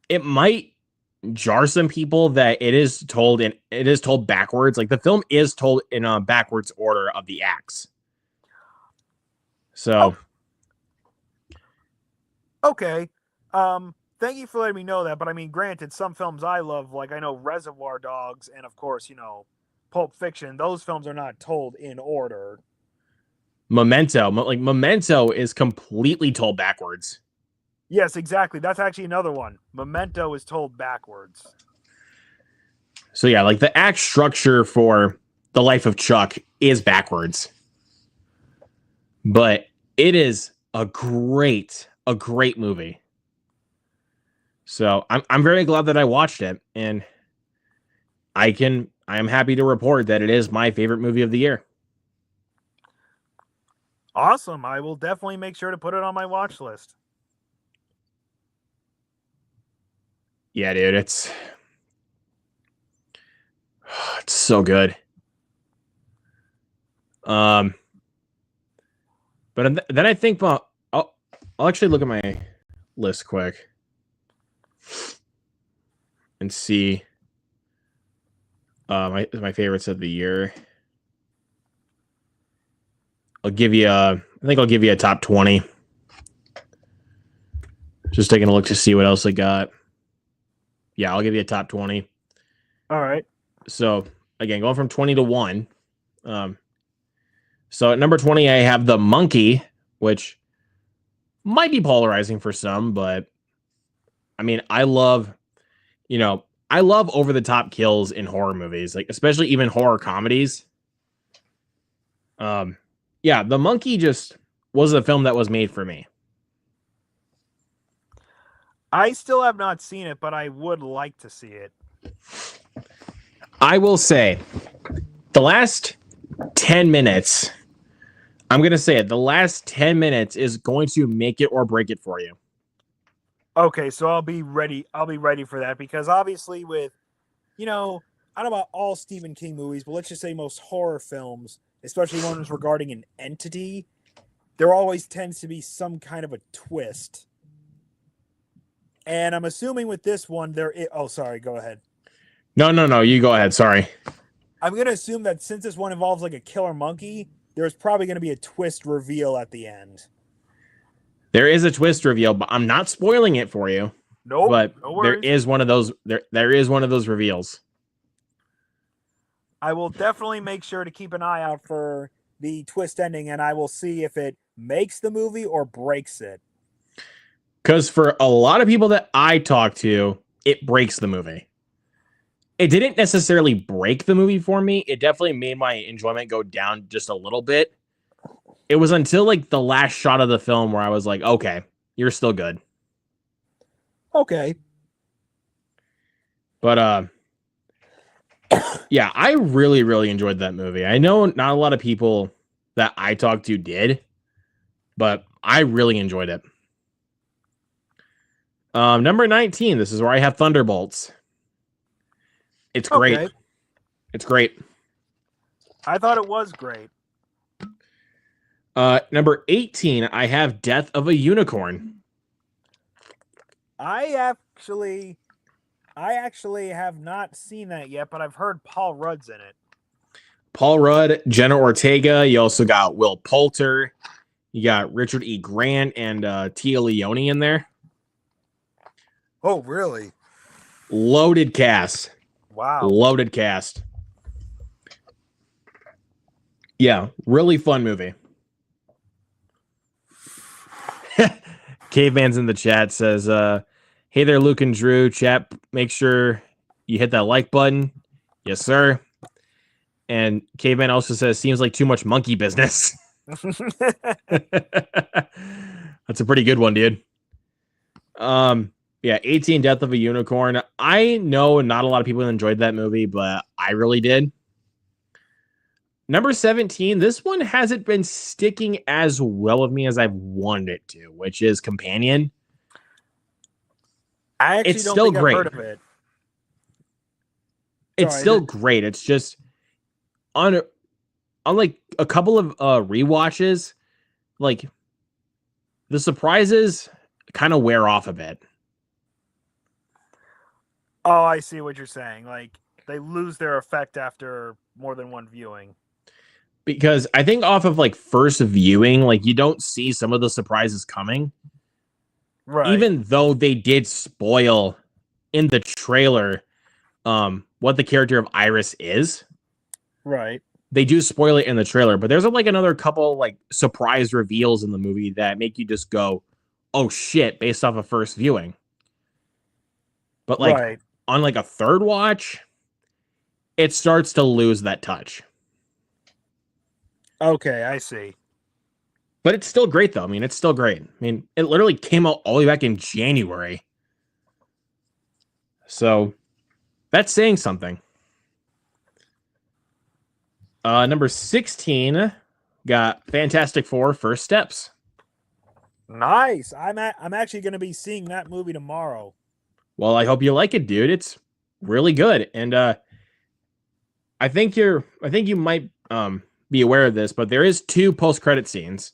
it might jar some people that it is told backwards. Like, the film is told in a backwards order of the acts. So, Okay. Thank you for letting me know that. But I mean, granted, some films I love, like I know Reservoir Dogs, and of course, Pulp Fiction. Those films are not told in order. Memento is completely told backwards. Yes, exactly. That's actually another one. Memento is told backwards. So yeah, like the act structure for The Life of Chuck is backwards. But it is a great movie. So I'm very glad that I watched it, and I am happy to report that it is my favorite movie of the year. Awesome. I will definitely make sure to put it on my watch list. Yeah, dude, it's so good. But then I think, well, I'll actually look at my list quick and see my favorites of the year. I think I'll give you a top 20. Just taking a look to see what else I got. Yeah, I'll give you a top 20. All right. So again, going from 20 to 1. So at number 20, I have The Monkey, which might be polarizing for some, but I mean, I love over the top kills in horror movies, like especially even horror comedies. Yeah, The Monkey just was a film that was made for me. I still have not seen it, but I would like to see it. I will say the last 10 minutes, I'm going to say it, the last 10 minutes is going to make it or break it for you. Okay, so I'll be ready. I'll be ready for that because obviously with, I don't know about all Stephen King movies, but let's just say most horror films, especially ones regarding an entity, there always tends to be some kind of a twist. And I'm assuming with this one, oh, sorry, go ahead. No. You go ahead. Sorry. I'm going to assume that since this one involves like a killer monkey, there's probably going to be a twist reveal at the end. There is a twist reveal, but I'm not spoiling it for you. Nope, but no there worries. is one of those. There is one of those reveals. I will definitely make sure to keep an eye out for the twist ending, and I will see if it makes the movie or breaks it. Because for a lot of people that I talk to, it breaks the movie. It didn't necessarily break the movie for me. It definitely made my enjoyment go down just a little bit. It was until like the last shot of the film where I was like, okay, you're still good. Okay. But yeah, I really enjoyed that movie. I know not a lot of people that I talked to did, but I really enjoyed it. Number 19, this is where I have Thunderbolts. It's great. Okay. It's great. I thought it was great. Number 18, I have Death of a Unicorn. I actually have not seen that yet, but I've heard Paul Rudd's in it. Paul Rudd, Jenna Ortega. You also got Will Poulter. You got Richard E. Grant and Tia Leone in there. Oh, really? Loaded cast. Wow. Loaded cast. Yeah, really fun movie. Caveman's in the chat says, hey there, Luke and Drew. Chat, make sure you hit that like button. Yes, sir. And Caveman also says, seems like too much monkey business. That's a pretty good one, dude. Yeah, 18, Death of a Unicorn. I know not a lot of people enjoyed that movie, but I really did. Number 17, this one hasn't been sticking as well with me as I've wanted it to, which is Companion. I actually it's don't still think great. I've heard of it. It's still great. It's just on like a couple of rewatches, like the surprises kind of wear off a bit. Oh, I see what you're saying. Like they lose their effect after more than one viewing. Because I think off of like first viewing, like you don't see some of the surprises coming. Right. Even though they did spoil in the trailer what the character of Iris is. Right. They do spoil it in the trailer, but there's like another couple like surprise reveals in the movie that make you just go, oh shit, based off of first viewing. But like on like a third watch, it starts to lose that touch. Okay, I see. But it's still great, though. I mean, it's still great. I mean, it literally came out all the way back in January. So that's saying something. Number 16 got Fantastic Four: First Steps. Nice. I'm actually going to be seeing that movie tomorrow. Well, I hope you like it, dude. It's really good. And I think you might be aware of this, but there is 2 post-credit scenes.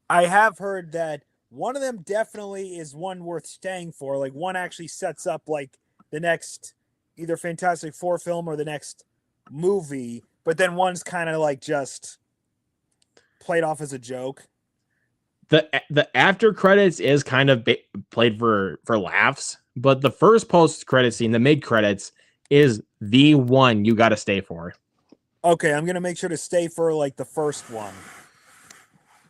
I have heard that one of them definitely is one worth staying for. Like one actually sets up like the next either Fantastic Four film or the next movie, but then one's kind of like just played off as a joke. The after credits is kind of played for laughs, but the first post-credit scene, the mid-credits, is the one you got to stay for. Okay, I'm going to make sure to stay for like the first one.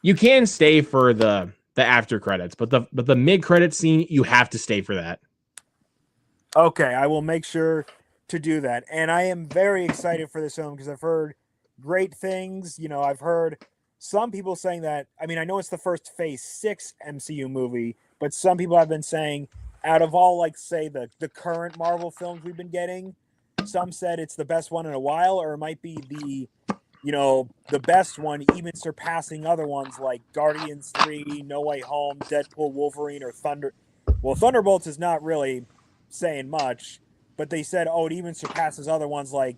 You can stay for the after credits, but the mid credit scene, you have to stay for that. Okay, I will make sure to do that. And I am very excited for this film because I've heard great things. You know, I've heard some people saying that, I mean, I know it's the first Phase 6 MCU movie, but some people have been saying out of all, like, say, the current Marvel films we've been getting, some said it's the best one in a while, or it might be the best one, even surpassing other ones like Guardians 3, No Way Home, Deadpool, Wolverine, or Thunderbolts is not really saying much, but they said, oh, it even surpasses other ones like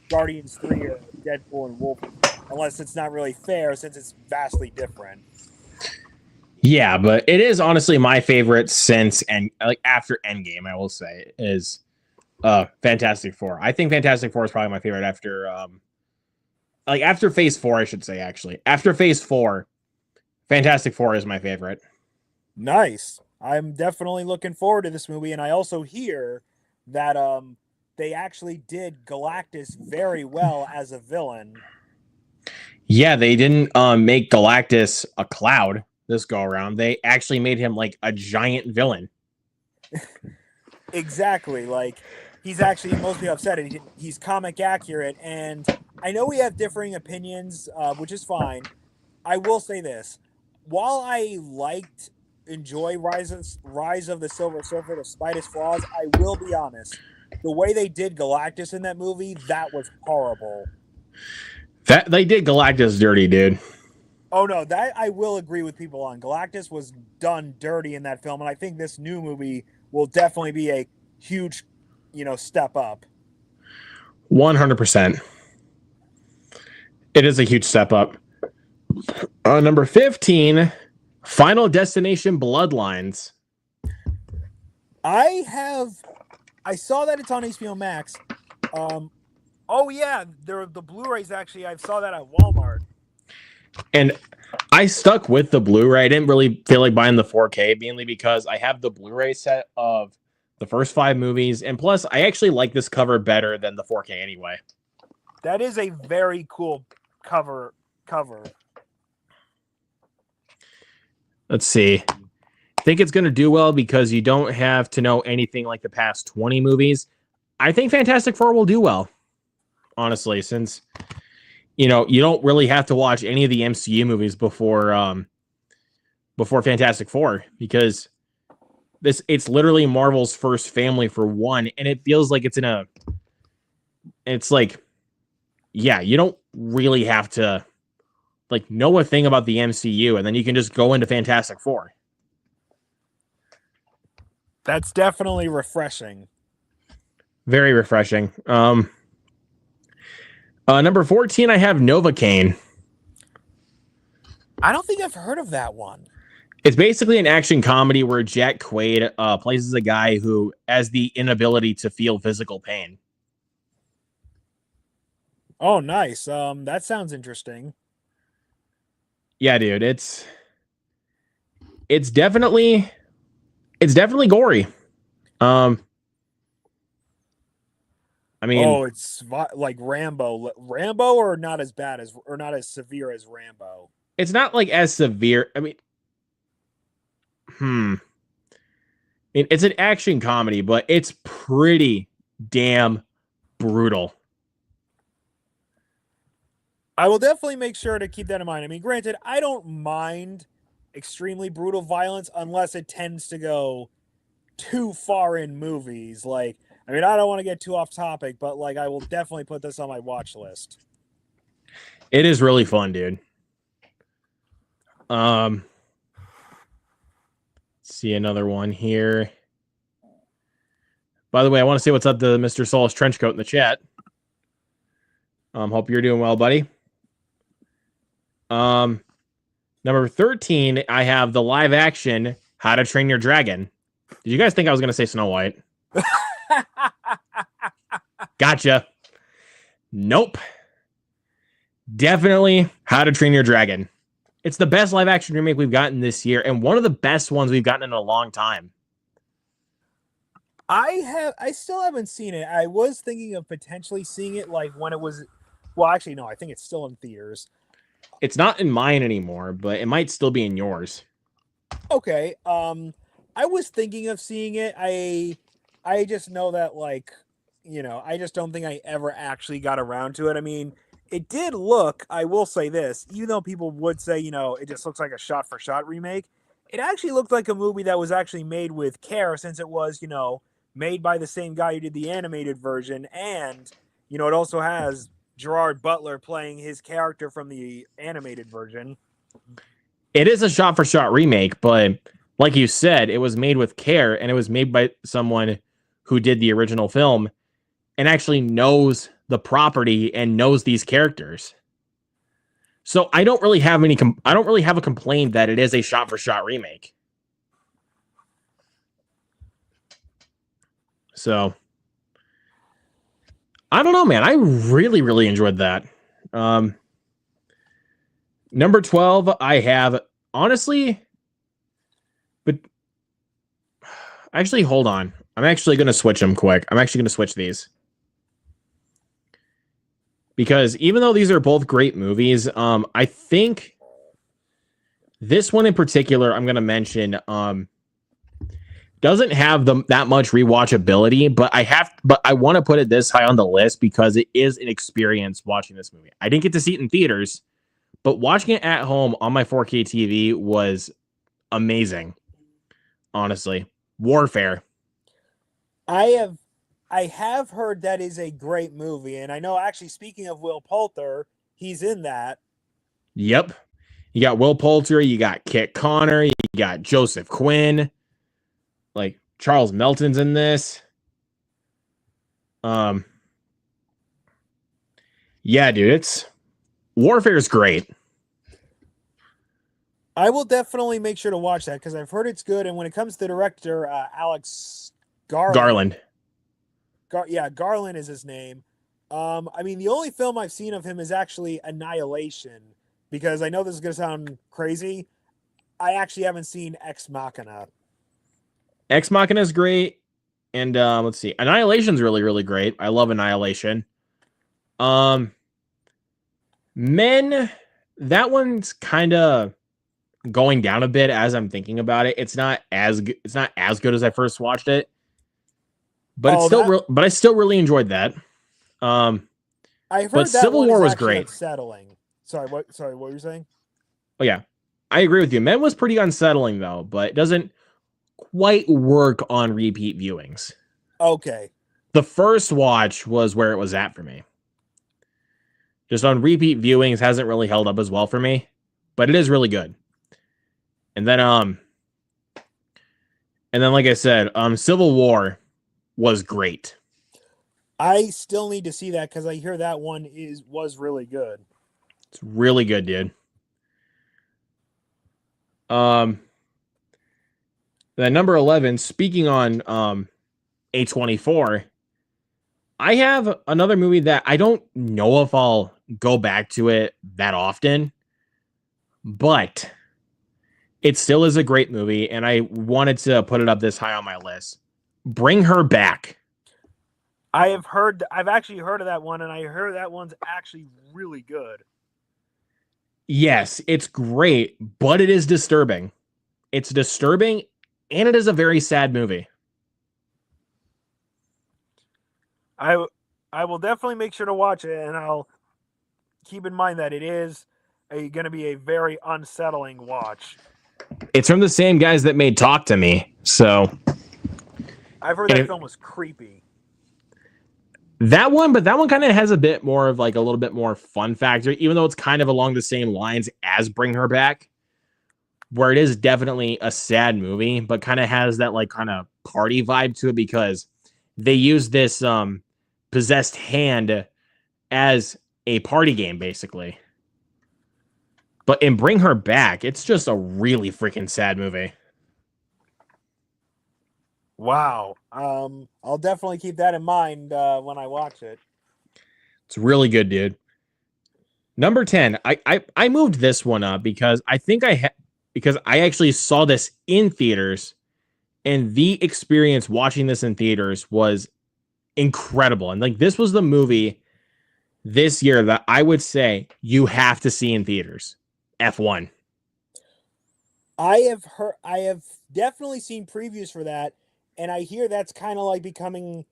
Guardians 3 or Deadpool and Wolverine, unless it's not really fair since it's vastly different. Yeah, but it is honestly my favorite since and like after Endgame, I will say, is Fantastic Four. I think Fantastic Four is probably my favorite after like after Phase 4, I should say, actually. After Phase 4, Fantastic Four is my favorite. Nice. I'm definitely looking forward to this movie, and I also hear that they actually did Galactus very well as a villain. Yeah, they didn't make Galactus a cloud this go around. They actually made him like a giant villain. Exactly. Like, he's actually mostly upset. He's comic accurate, and I know we have differing opinions, which is fine. I will say this: while I enjoy Rise of the Silver Surfer despite its flaws, I will be honest. The way they did Galactus in that movie, that was horrible. That they did Galactus dirty, dude. Oh no, that I will agree with people on. Galactus was done dirty in that film, and I think this new movie will definitely be a huge, step up. 100%. It is a huge step up. Number 15, Final Destination Bloodlines. I saw that it's on HBO Max. Oh yeah, the Blu-rays actually. I saw that at Walmart. And I stuck with the Blu-ray. I didn't really feel like buying the 4K, mainly because I have the Blu-ray set of the first 5 movies, and plus, I actually like this cover better than the 4K anyway. That is a very cool cover. Let's see. I think it's going to do well because you don't have to know anything like the past 20 movies. I think Fantastic Four will do well, honestly, since you don't really have to watch any of the MCU movies before Fantastic Four, because it's literally Marvel's first family for one, and it feels like it's like, yeah, you don't really have to like know a thing about the MCU, and then you can just go into Fantastic Four. That's definitely refreshing. Very refreshing. Number 14, I have Novocaine. I don't think I've heard of that one. It's basically an action comedy where Jack Quaid plays as a guy who has the inability to feel physical pain. Oh, nice. That sounds interesting. Yeah, dude, it's definitely gory. I mean, it's like Rambo, or not as bad as, or not as severe as Rambo. it's not like as severe. I mean, it's an action comedy, but it's pretty damn brutal. I will definitely make sure to keep that in mind. I mean, granted, I don't mind extremely brutal violence unless it tends to go too far in movies. Like, I mean, I don't want to get too off topic, but like, I will definitely put this on my watch list. It is really fun, dude. Let's see another one here. By the way, I want to say what's up to Mr. Sol's Trenchcoat in the chat. Hope you're doing well, buddy. Number 13, I have the live action How to Train Your Dragon. Did you guys think I was going to say Snow White? Gotcha. Nope. Definitely How to Train Your Dragon. It's the best live action remake we've gotten this year, and one of the best ones we've gotten in a long time. I still haven't seen it. I was thinking of potentially seeing it like when it was, well, actually, no, I think it's still in theaters. It's not in mine anymore, but it might still be in yours. Okay. I was thinking of seeing it. I just know that, like, I just don't think I ever actually got around to it. I mean, it did look, I will say this, even though people would say, it just looks like a shot for shot remake, it actually looked like a movie that was actually made with care, since it was, made by the same guy who did the animated version. And, it also has Gerard Butler playing his character from the animated version. It is a shot for shot remake, but like you said, it was made with care, and it was made by someone who did the original film. and actually knows the property and knows these characters. So I don't really have I don't really have a complaint that it is a shot for shot remake. So I don't know, man. I really, really enjoyed that. Number 12, I have honestly, but actually, hold on. I'm actually going to switch them quick. I'm actually going to switch these. Because even though these are both great movies, I think this one in particular I'm going to mention doesn't have that much rewatchability, but I want to put it this high on the list because it is an experience watching this movie. I didn't get to see it in theaters, but watching it at home on my 4K TV was amazing. Honestly, Warfare. I have heard that is a great movie, and I know actually speaking of Will Poulter, he's in that. Yep. You got Will Poulter, you got Kit Connor, you got Joseph Quinn, like Charles Melton's in this. Yeah, dude, Warfare is great. I will definitely make sure to watch that because I've heard it's good. And when it comes to the director, Alex Garland. Garland is his name. I mean, the only film I've seen of him is actually Annihilation, because I know this is going to sound crazy. I actually haven't seen Ex Machina. Ex Machina is great. And let's see. Annihilation's really, really great. I love Annihilation. Men, that one's kind of going down a bit as I'm thinking about it. It's not as good as I first watched it. But it's still but I still really enjoyed that. I heard but that Civil War was great. Unsettling. Sorry, what were you saying? Oh yeah. I agree with you. Men was pretty unsettling though, but it doesn't quite work on repeat viewings. Okay. The first watch was where it was at for me. Just on repeat viewings hasn't really held up as well for me, but it is really good. And then like I said, Civil War was great. I still need to see that because I hear that one was really good. It's really good, dude. Then number 11, speaking on A24, I have another movie that I don't know if I'll go back to it that often, but it still is a great movie, and I wanted to put it up this high on my list. Bring Her Back. I've actually heard of that one, and I heard that one's actually really good. Yes, it's great, but it is disturbing. It's disturbing, and it is a very sad movie. I will definitely make sure to watch it, and I'll keep in mind that it is going to be a very unsettling watch. It's from the same guys that made Talk to Me, so I've heard that film was creepy. That one kind of has a bit more of like a little bit more fun factor, even though it's kind of along the same lines as Bring Her Back, where it is definitely a sad movie, but kind of has that like kind of party vibe to it because they use this possessed hand as a party game, basically. But in Bring Her Back, it's just a really freaking sad movie. Wow. I'll definitely keep that in mind when I watch it. It's really good, dude. Number 10, I moved this one up because I think because I actually saw this in theaters, and the experience watching this in theaters was incredible. And like this was the movie this year that I would say you have to see in theaters. F1. I have definitely seen previews for that, and I hear that's kind of like becoming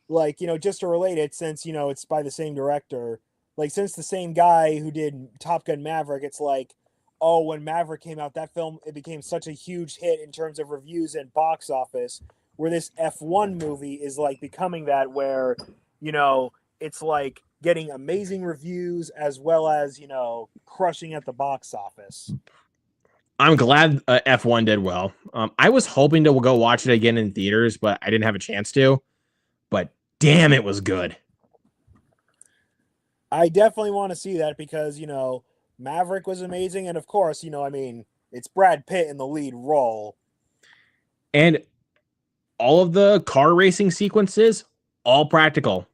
like, just to relate it, since it's by the same director, like since the same guy who did Top Gun Maverick, it's like, oh, when Maverick came out, that film, it became such a huge hit in terms of reviews and box office, where this F1 movie is like becoming that, where it's like getting amazing reviews as well as crushing at the box office. I'm glad F1 did well. I was hoping to go watch it again in theaters, but I didn't have a chance to. But damn, it was good. I definitely want to see that because, Maverick was amazing. And of course, it's Brad Pitt in the lead role. And all of the car racing sequences, all practical.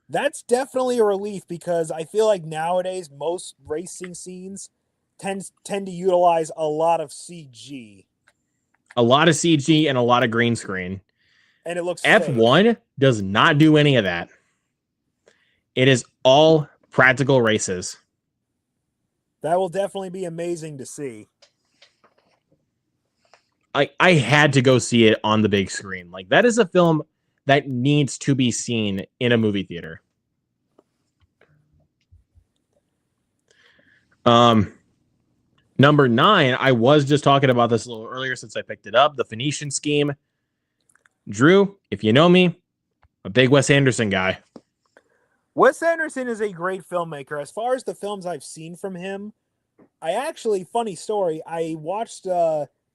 That's definitely a relief because I feel like nowadays most racing scenes tend to utilize a lot of CG. A lot of CG and a lot of green screen. And it looks F1 fake. does not do any of that. It is all practical races. That will definitely be amazing to see. I had to go see it on the big screen. Like, that is a film that needs to be seen in a movie theater. Number 9, I was just talking about this a little earlier since I picked it up, The Phoenician Scheme. Drew, if you know me, a big Wes Anderson guy. Wes Anderson is a great filmmaker. As far as the films I've seen from him, funny story, I watched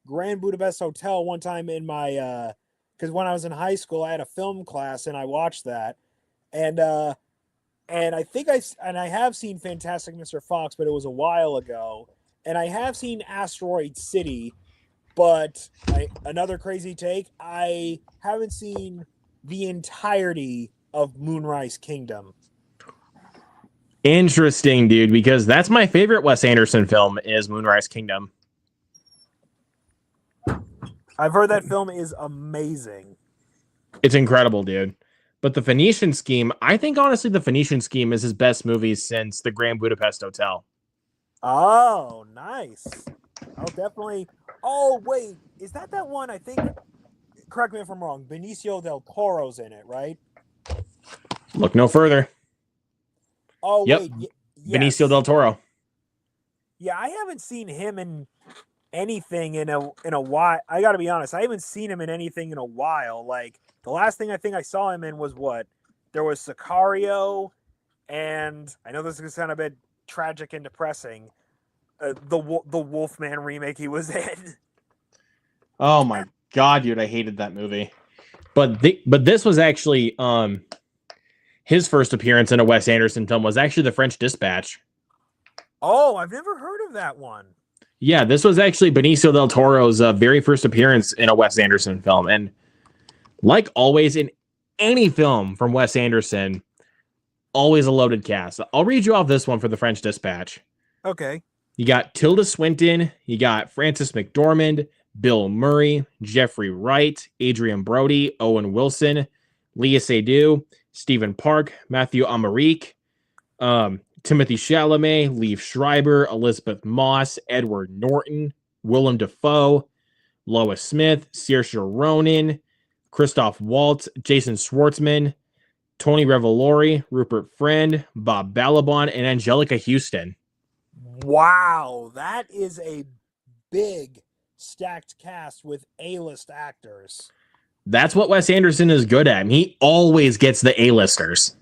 Grand Budapest Hotel one time in my because when I was in high school, I had a film class and I watched that, and I think I have seen Fantastic Mr. Fox, but it was a while ago, and I have seen Asteroid City, but another crazy take, I haven't seen the entirety of Moonrise Kingdom. Interesting, dude, because that's my favorite Wes Anderson film is Moonrise Kingdom. I've heard that film is amazing. It's incredible, dude. But The Phoenician Scheme, I think honestly The Phoenician Scheme is his best movie since The Grand Budapest Hotel. Oh, nice. I'll definitely... Oh, wait. Is that one? I think... Correct me if I'm wrong. Benicio del Toro's in it, right? Look no further. Oh, yep. Wait. Yes. Benicio del Toro. Yeah, I haven't seen him in anything in a while. I got to be honest. I haven't seen him in anything in a while. Like, the last thing I think I saw him in was what? There was Sicario, and I know this is kind of a bit tragic and depressing. The Wolfman remake he was in. Oh my god, dude, I hated that movie. But this was actually his first appearance in a Wes Anderson film was actually The French Dispatch. Oh, I've never heard of that one. Yeah, this was actually Benicio del Toro's very first appearance in a Wes Anderson film. And like always in any film from Wes Anderson, always a loaded cast. I'll read you off this one for The French Dispatch. Okay. You got Tilda Swinton, you got Frances McDormand, Bill Murray, Jeffrey Wright, Adrian Brody, Owen Wilson, Léa Seydoux, Stephen Park, Matthew Amalric, Timothy Chalamet, Liev Schreiber, Elizabeth Moss, Edward Norton, Willem Dafoe, Lois Smith, Saoirse Ronan, Christoph Waltz, Jason Schwartzman, Tony Revolori, Rupert Friend, Bob Balaban, and Angelica Houston. Wow, that is a big stacked cast with A-list actors. That's what Wes Anderson is good at. He always gets the A-listers.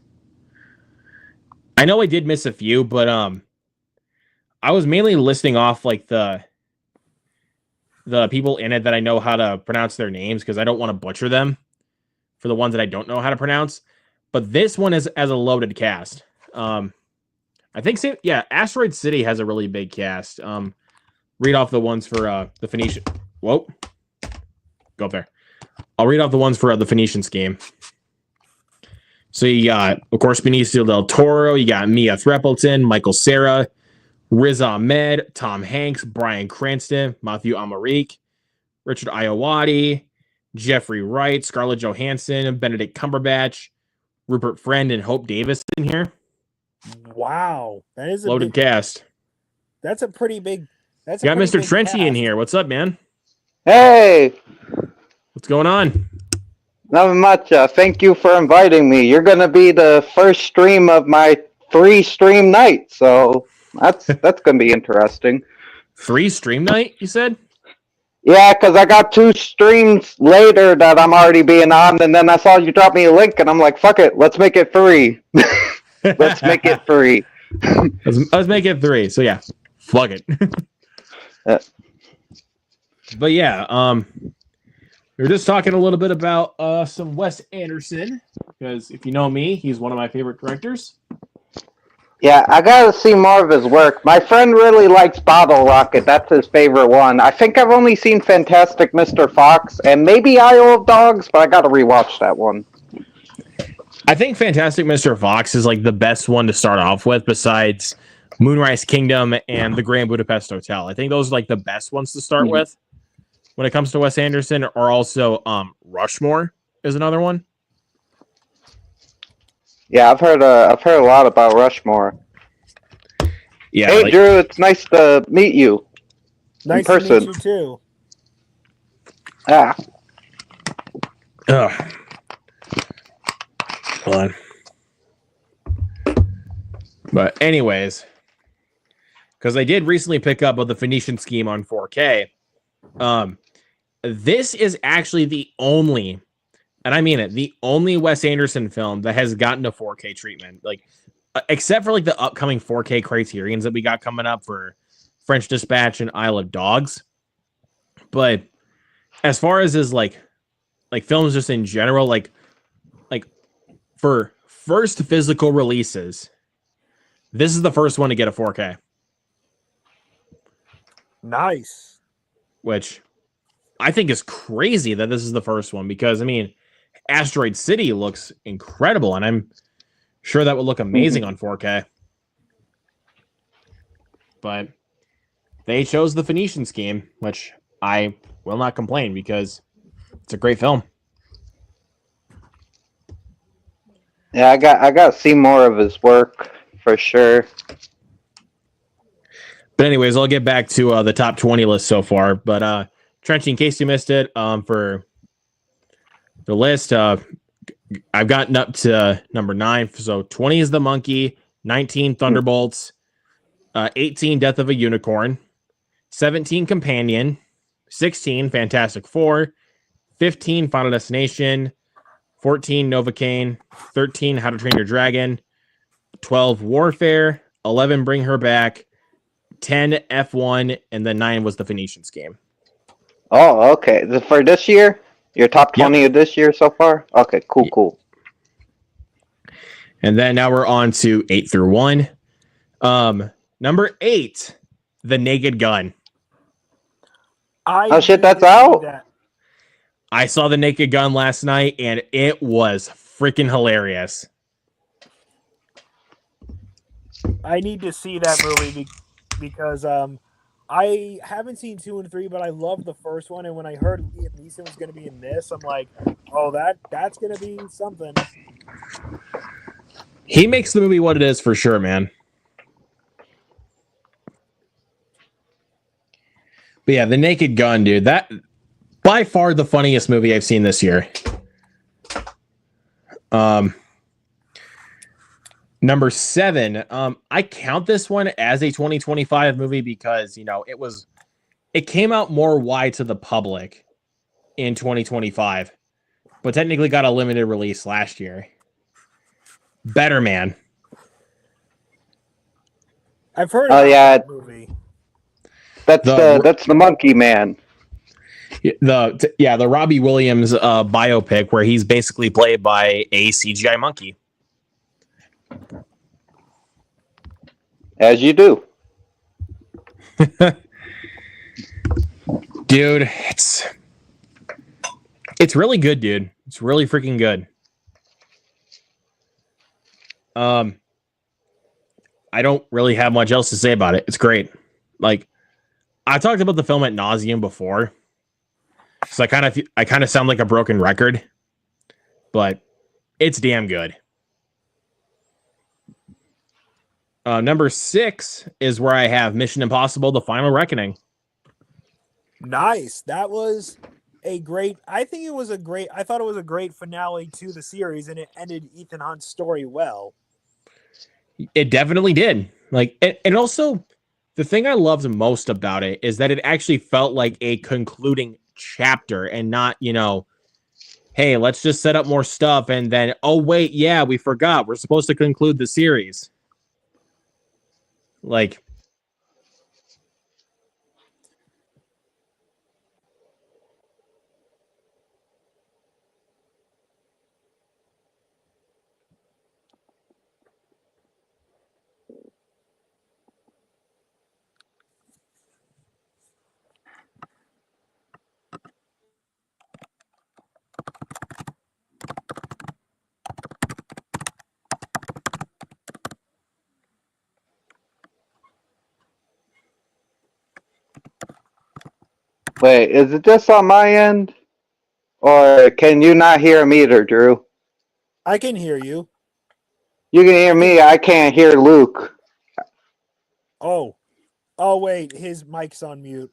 I know I did miss a few, but I was mainly listing off like the people in it that I know how to pronounce their names because I don't want to butcher them for the ones that I don't know how to pronounce. But this one is as a loaded cast. I think Asteroid City has a really big cast. Read off the ones for the Phoenician. Whoa, go up there. I'll read off the ones for the Phoenician Scheme. So you got, of course, Benicio del Toro. You got Mia Threppleton, Michael Cera, Riz Ahmed, Tom Hanks, Bryan Cranston, Matthew Amalric, Richard Ayoade, Jeffrey Wright, Scarlett Johansson, Benedict Cumberbatch, Rupert Friend, and Hope Davis in here. Wow, that is a loaded cast. That's a pretty big. That's got Mr. Trenchy in here. What's up, man? Hey, what's going on? Not much. Thank you for inviting me. You're gonna be the first stream of my 3-stream night, so that's gonna be interesting. 3-stream night, you said? Yeah, because I got 2 streams later that I'm already being on, and then I saw you drop me a link, and I'm like, fuck it, let's make it 3. Let's make it 3. Let's make it 3. So yeah, fuck it. But yeah, We were just talking a little bit about some Wes Anderson, because if you know me, he's one of my favorite directors. Yeah, I gotta see more of his work. My friend really likes Bottle Rocket. That's his favorite one. I think I've only seen Fantastic Mr. Fox and maybe Isle of Dogs, but I gotta rewatch that one. I think Fantastic Mr. Fox is like the best one to start off with, besides Moonrise Kingdom and the Grand Budapest Hotel. I think those are like the best ones to start Mhm. with when it comes to Wes Anderson. Or also Rushmore is another one. Yeah, I've heard a lot about Rushmore. Yeah, Hey, like Drew, it's nice to meet you in Nice to meet person. you too. Ah, ugh. Hold on. But anyways, because I did recently pick up of the Phoenician Scheme on 4K. This is actually the only, and I mean it, the only Wes Anderson film that has gotten a 4K treatment. Like, except for like the upcoming 4K Criterions that we got coming up for French Dispatch and Isle of Dogs. But as far as his like films just in general, like for first physical releases, this is the first one to get a 4K, Nice. which I think is crazy that this is the first one, because I mean, Asteroid City looks incredible, and I'm sure that would look amazing on 4K. But they chose the Phoenician Scheme, which I will not complain because it's a great film. yeah, I got to see more of his work for sure. But anyways, I'll get back to the top 20 list so far. But Trenchy, in case you missed it, for the list, I've gotten up to number 9. So 20 is The Monkey, 19 Thunderbolts, 18 Death of a Unicorn, 17 Companion, 16 Fantastic Four, 15 Final Destination, 14 Novocaine, 13 How to Train Your Dragon, 12 Warfare, 11 Bring Her Back, 10 F1, and then 9 was the Phoenician Scheme. Oh, okay. For this year? Your top 20 of this year so far? Okay, cool. And then now we're on to 8 through 1. Number 8, The Naked Gun. Oh, shit, need that's to see out? that. I saw The Naked Gun last night, and it was freaking hilarious. I need to see that movie because I haven't seen 2 and 3, but I love the first one. And when I heard Liam Neeson was going to be in this, I'm like, oh, that's going to be something. He makes the movie what it is for sure, man. But yeah, The Naked Gun, dude, that by far the funniest movie I've seen this year. Number 7, I count this one as a 2025 movie because, you know, it came out more wide to the public in 2025, but technically got a limited release last year. Better Man. I've heard Oh, about yeah. that movie. That's the Monkey Man. The Robbie Williams biopic where he's basically played by a CGI monkey. As you do. Dude, it's really good, dude. It's really freaking good. I don't really have much else to say about it. It's great. Like, I talked about the film at nauseum before, so I kind of sound like a broken record, but it's damn good. Number 6 is where I have Mission Impossible: The Final Reckoning. Nice. That was I thought it was a great finale to the series, and it ended Ethan Hunt's story well. It definitely did. Like, and also the thing I loved most about it is that it actually felt like a concluding chapter and not, you know, hey, let's just set up more stuff and then, oh wait, yeah, we forgot. We're supposed to conclude the series. Like, Wait, is it just on my end? Or can you not hear me either, Drew? I can hear you. You can hear me, I can't hear Luke. Oh. Oh, wait. His mic's on mute.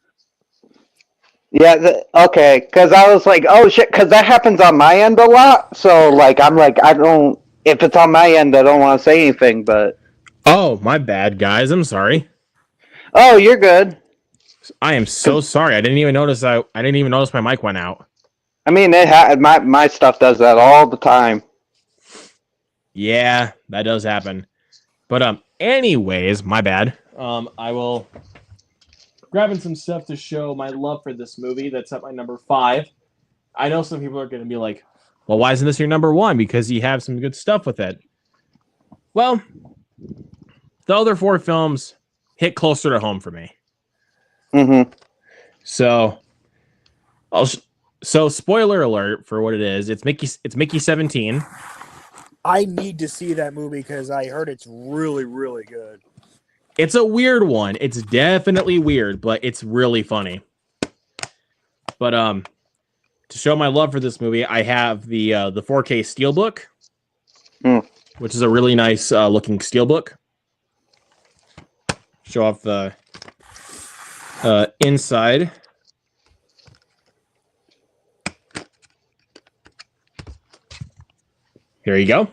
Yeah, okay, because I was like, oh shit, because that happens on my end a lot. So, like, I'm like, I don't, if it's on my end, I don't want to say anything, but. Oh, my bad, guys. I'm sorry. Oh, you're good. I am so sorry. I didn't even notice. I didn't even notice my mic went out. I mean, my stuff does that all the time. Yeah, that does happen. But anyways, my bad. I will grabbing some stuff to show my love for this movie. That's at my number 5. I know some people are going to be like, "Well, why isn't this your number 1? Because you have some good stuff with it." Well, the other 4 films hit closer to home for me. Mm-hmm. So, so spoiler alert for what it is. It's Mickey 17. I need to see that movie because I heard it's really, really good. It's a weird one. It's definitely weird, but it's really funny. But to show my love for this movie, I have the 4K Steelbook, which is a really nice looking Steelbook. Show off the inside. Here you go.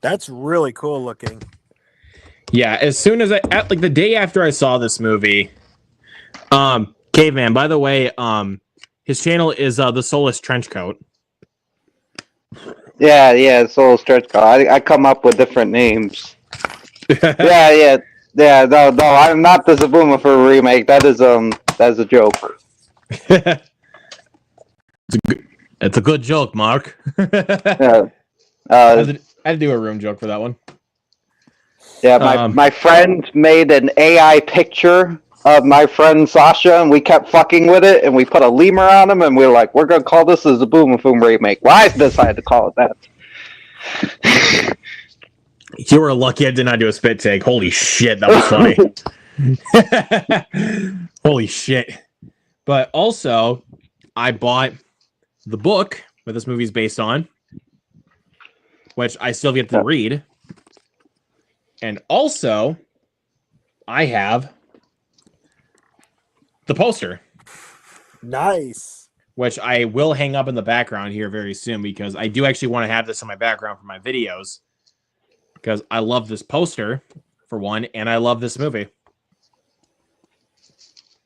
That's really cool looking. Yeah, as soon as like the day after I saw this movie, Caveman, by the way, his channel is the Soulless Trenchcoat. Yeah, Soul Stretch Call. I come up with different names. Yeah. No, I'm not the Zabuma for a remake. That's a joke. It's a good joke, Mark. Yeah. I had to do a room joke for that one. Yeah, my friend made an AI picture of my friend Sasha, and we kept fucking with it, and we put a lemur on him, and we were like, we're gonna call this a Zaboom remake. Well, I decided to call it that. You were lucky I did not do a spit take. Holy shit, that was funny. Holy shit. But also, I bought the book that this movie's based on, which I still get to read. And also, I have the poster. Nice. Which I will hang up in the background here very soon because I do actually want to have this in my background for my videos. Because I love this poster, for one, and I love this movie.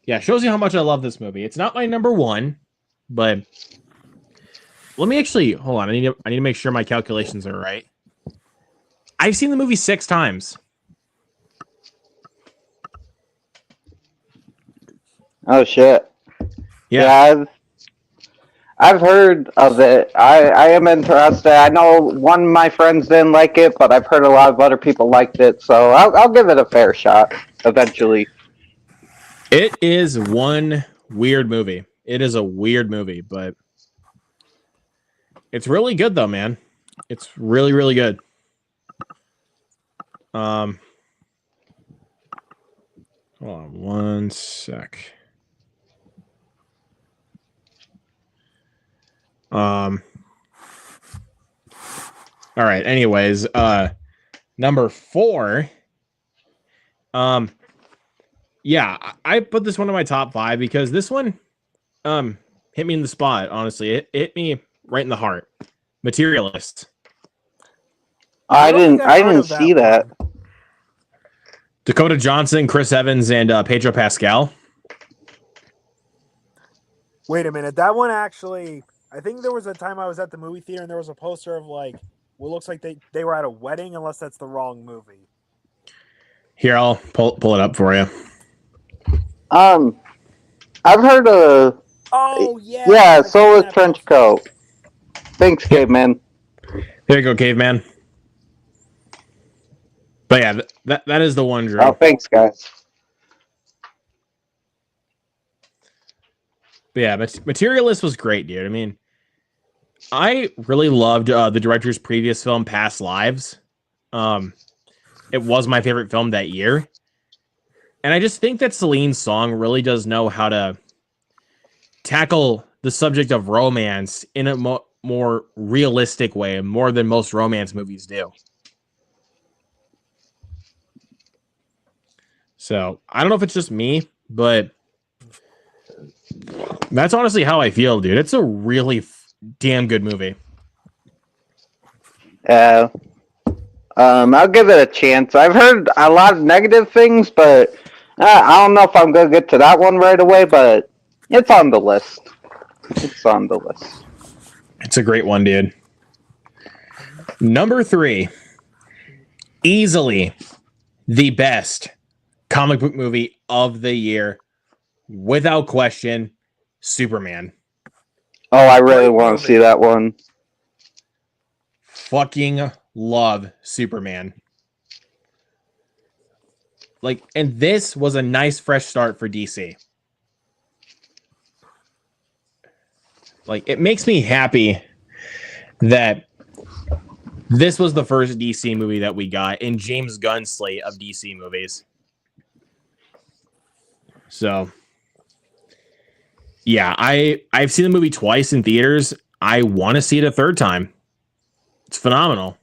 Yeah, shows you how much I love this movie. It's not my number 1, but let me actually hold on. I need to make sure my calculations are right. I've seen the movie 6 times. Oh shit. Yeah, I've heard of it. I am interested. I know one of my friends didn't like it, but I've heard a lot of other people liked it, so I'll give it a fair shot eventually. it is one weird movie. It is a weird movie, but it's really good though, man. It's really, really good. Hold on one sec. All right. Anyways, number 4. Yeah, I put this one in my top 5 because this one, hit me in the spot. Honestly, it hit me right in the heart. Materialist. I didn't see that. Dakota Johnson, Chris Evans, and Pedro Pascal. Wait a minute. That one actually, I think there was a time I was at the movie theater and there was a poster of like what looks like they were at a wedding, unless that's the wrong movie. Here, I'll pull it up for you. I've heard of. Oh yeah. Yeah, Soulless Trench Coat. Thanks, Caveman. Here you go, Caveman. But yeah, that is the one, Drew. Oh, thanks, guys. But yeah, Materialist was great, dude. I mean, I really loved the director's previous film, Past Lives. It was my favorite film that year. And I just think that Celine's song really does know how to tackle the subject of romance in a more realistic way, more than most romance movies do. So I don't know if it's just me, but that's honestly how I feel, dude. It's a really damn good movie. I'll give it a chance. I've heard a lot of negative things, but I don't know if I'm gonna get to that one right away. But it's on the list. It's on the list. It's a great one, dude. Number 3, easily the best comic book movie of the year, without question, Superman. Oh, I really want to see that one. Fucking love Superman. Like, and this was a nice fresh start for DC. Like, it makes me happy that this was the first DC movie that we got in James Gunn's slate of DC movies. So, yeah, I've seen the movie twice in theaters. I want to see it a third time. It's phenomenal.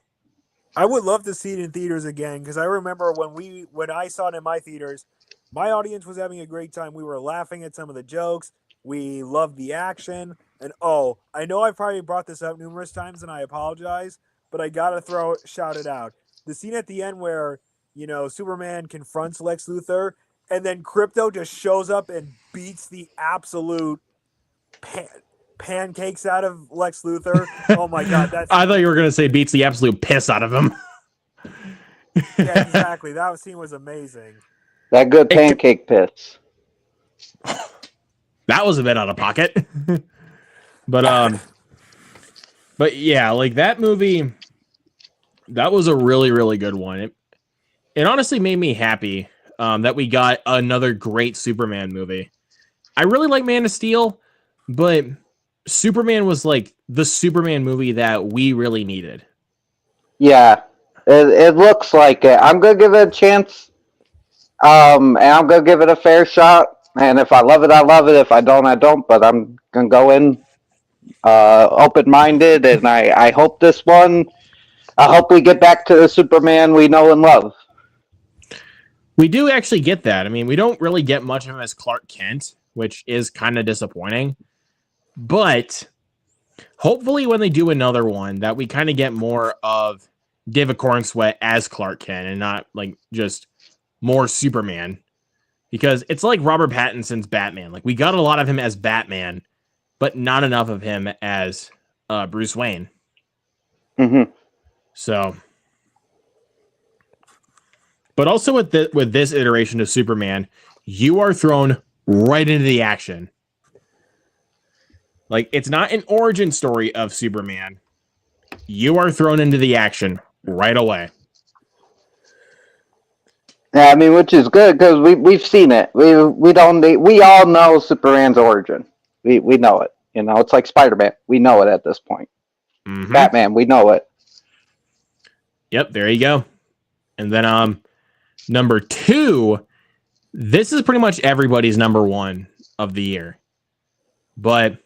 I would love to see it in theaters again because I remember when I saw it in my theaters, my audience was having a great time. We were laughing at some of the jokes. We loved the action. And I know I've probably brought this up numerous times and I apologize, but I gotta shout it out. The scene at the end where, Superman confronts Lex Luthor and then Crypto just shows up and beats the absolute pancakes out of Lex Luthor. Oh my god, I thought you were gonna say beats the absolute piss out of him. Yeah, exactly. That scene was amazing. That good pancake piss. That was a bit out of pocket. But yeah, like that movie, that was a really, really good one. It honestly made me happy that we got another great Superman movie. I really like Man of Steel, but Superman was like the Superman movie that we really needed. Yeah, it looks like it. I'm gonna give it a chance, and I'm gonna give it a fair shot. And if I love it, I love it. If I don't, I don't. But I'm gonna go in open-minded, and I hope this one. I hope we get back to the Superman we know and love. We do actually get that. I mean, we don't really get much of him as Clark Kent, which is kind of disappointing. But hopefully when they do another one, that we kind of get more of David Cornsweet as Clark Kent and not like just more Superman. Because it's like Robert Pattinson's Batman. Like, we got a lot of him as Batman, but not enough of him as Bruce Wayne. Mm-hmm. So, but also with this iteration of Superman, you are thrown right into the action. Like, it's not an origin story of Superman. You are thrown into the action right away. Yeah, I mean, which is good because we've seen it. We all know Superman's origin. We know it. It's like Spider-Man. We know it at this point. Mm-hmm. Batman. We know it. Yep, there you go. And then number 2, this is pretty much everybody's number 1 of the year. But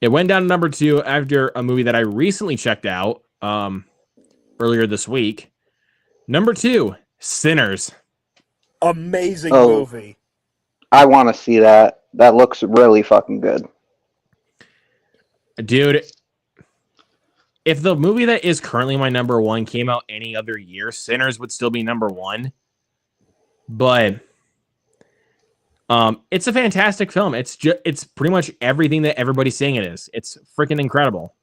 it went down to number 2 after a movie that I recently checked out earlier this week. Number 2, Sinners. Amazing movie. I want to see that. That looks really fucking good. Dude, if the movie that is currently my number 1 came out any other year, Sinners would still be number 1. But it's a fantastic film. It's pretty much everything that everybody's saying it is. It's freaking incredible.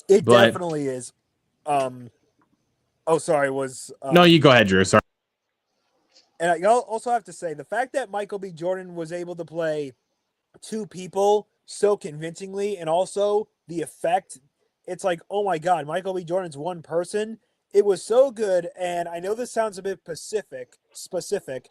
It definitely is. Sorry, no, you go ahead, Drew. Sorry. And I also have to say, the fact that Michael B. Jordan was able to play 2 people so convincingly, and also the effect, it's like, oh my god, Michael B. Jordan's one person. It was so good, and I know this sounds a bit specific,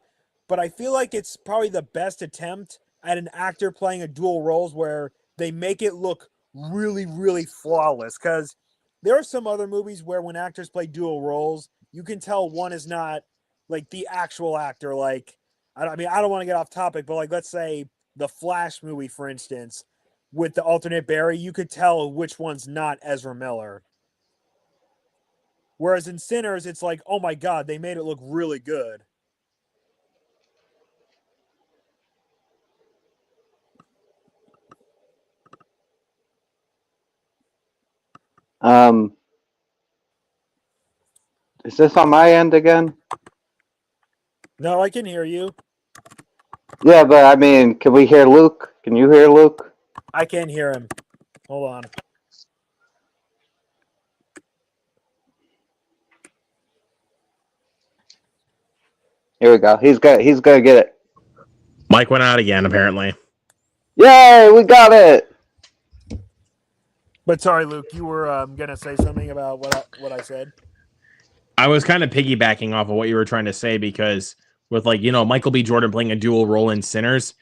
but I feel like it's probably the best attempt at an actor playing a dual roles where they make it look really, really flawless. Because there are some other movies where when actors play dual roles, you can tell one is not like the actual actor. Like I mean, I don't want to get off topic, but like, let's say the Flash movie, for instance, with the alternate Barry, you could tell which one's not Ezra Miller. Whereas in Sinners, it's like, oh my God, they made it look really good. Is this on my end again? No, I can hear you. Yeah, but I mean, can we hear Luke? Can you hear Luke? I can't hear him. Hold on. Here we go. He's gonna get it. Mike went out again, apparently. Yay, we got it. But sorry, Luke, you were gonna say something about what I said. I was kind of piggybacking off of what you were trying to say because with Michael B. Jordan playing a dual role in Sinners,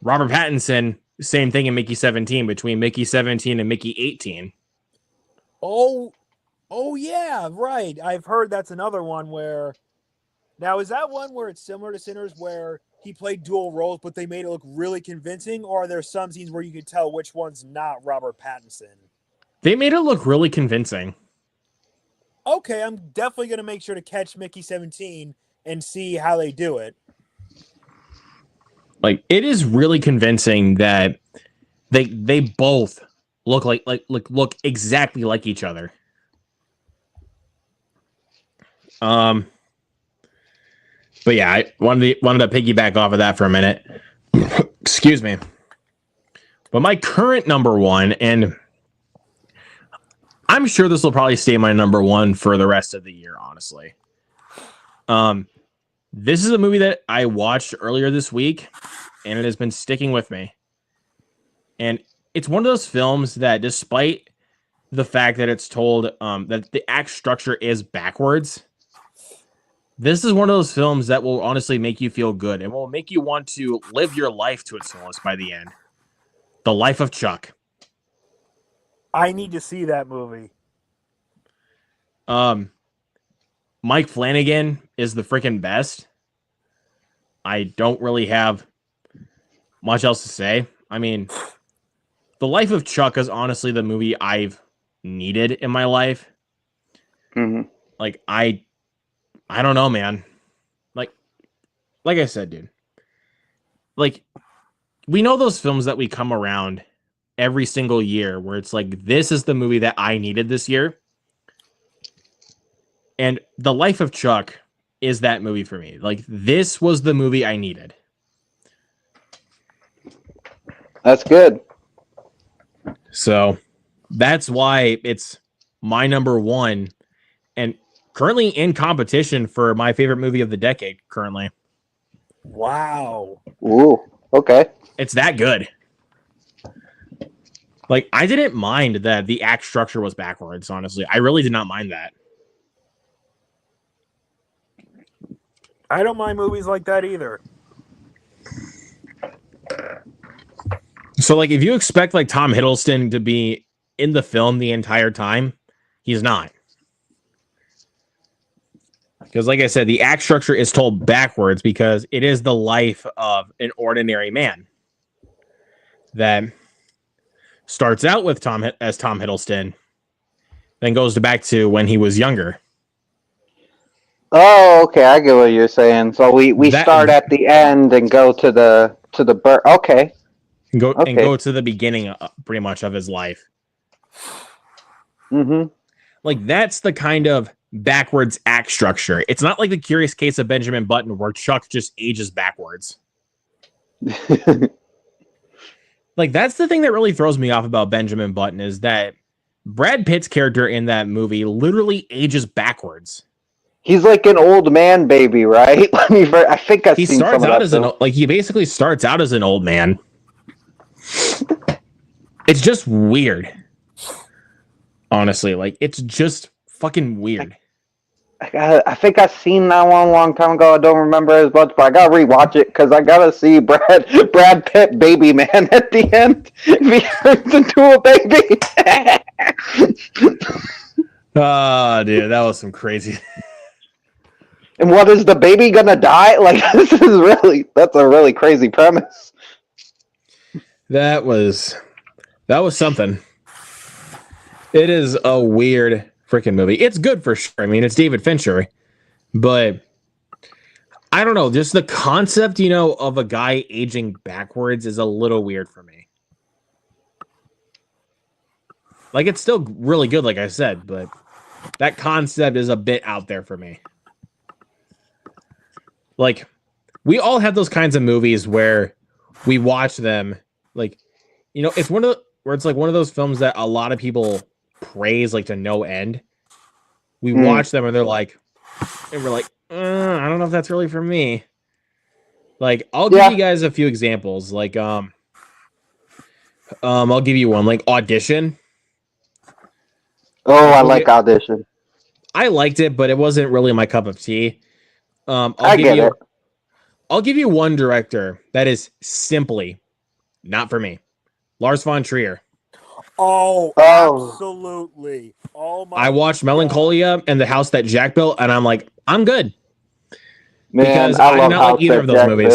Robert Pattinson, same thing in Mickey 17 between Mickey 17 and Mickey 18. Oh yeah, right. I've heard that's another one where. Now, is that one where it's similar to Sinners where he played dual roles, but they made it look really convincing? Or are there some scenes where you could tell which one's not Robert Pattinson? They made it look really convincing. Okay, I'm definitely going to make sure to catch Mickey 17 and see how they do it. Like, it is really convincing that they both look look exactly like each other. But yeah, I wanted to piggyback off of that for a minute. Excuse me. But my current number one, and I'm sure this will probably stay my number one for the rest of the year, honestly. This is a movie that I watched earlier this week, and it has been sticking with me. And it's one of those films that, despite the fact that it's told that the act structure is backwards, this is one of those films that will honestly make you feel good and will make you want to live your life to its fullest by the end. The Life of Chuck. I need to see that movie. Mike Flanagan is the freaking best. I don't really have much else to say. I mean, The Life of Chuck is honestly the movie I've needed in my life. Mm-hmm. Like, I don't know, man. Like I said, dude. Like, we know those films that we come around every single year where it's like, this is the movie that I needed this year. And The Life of Chuck is that movie for me. Like, this was the movie I needed. That's good. So that's why it's my number one and currently in competition for my favorite movie of the decade currently. Wow. Ooh, okay. It's that good. Like, I didn't mind that the act structure was backwards, honestly. I really did not mind that. I don't mind movies like that either. So, like, if you expect, like, Tom Hiddleston to be in the film the entire time, he's not. Because, like I said, the act structure is told backwards because it is the life of an ordinary man that starts out with Tom Hiddleston, then goes back to when he was younger. Oh, okay. I get what you're saying. So we start at the end and go to the birth. Okay. And go to the beginning, pretty much, of his life. Mm-hmm. Like, that's the kind of backwards act structure. It's not like The Curious Case of Benjamin Button where Chuck just ages backwards. Like, that's the thing that really throws me off about Benjamin Button is that Brad Pitt's character in that movie literally ages backwards. He's like an old man baby, right? I think I've he seen starts some out of as he basically starts out as an old man. It's just weird. Honestly, like, it's just fucking weird. I think I've seen that one a long time ago. I don't remember as much, but I gotta rewatch it because I gotta see Brad Pitt baby man at the end. If he turns into a baby. Oh, dude, that was some crazy. And what is the baby gonna die? Like that's a really crazy premise. That was something. It is a weird freaking movie. It's good for sure. I mean, it's David Fincher, but I don't know. Just the concept, of a guy aging backwards is a little weird for me. Like, it's still really good, like I said, but that concept is a bit out there for me. Like, we all have those kinds of movies where we watch them, like, it's one of where it's like one of those films that a lot of people praise, like, to no end. We watch them and we're like, I don't know if that's really for me. Like, I'll give you guys a few examples. Like, I'll give you one, like Audition. Oh, I like Audition. I liked it, but it wasn't really my cup of tea. I'll give you one director that is simply not for me. Lars von Trier. Oh, absolutely. Oh my! I watched Melancholia and The House That Jack Built, and I'm like, I'm good. Man, because I do not like either of those Jack movies.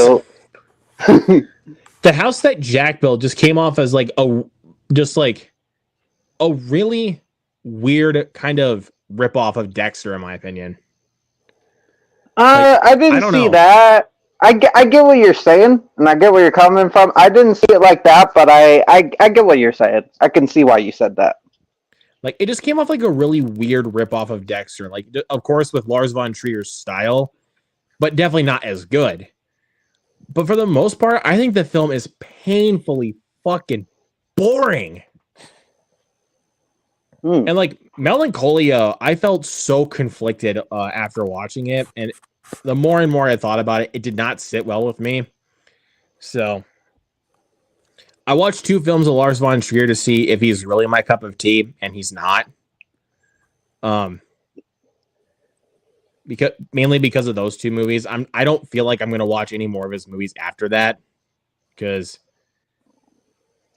The House That Jack Built just came off as like a really weird kind of ripoff of Dexter, in my opinion. I didn't see that. I get what you're saying, and I get where you're coming from. I didn't see it like that, but I get what you're saying. I can see why you said that. Like, it just came off like a really weird ripoff of Dexter. Like, of course, with Lars von Trier's style, but definitely not as good. But for the most part, I think the film is painfully fucking boring. And like Melancholia, I felt so conflicted after watching it, and the more and more I thought about it, it did not sit well with me. So I watched 2 films of Lars von Trier to see if he's really my cup of tea, and he's not. Mainly because of those 2 movies. I don't feel like I'm going to watch any more of his movies after that, because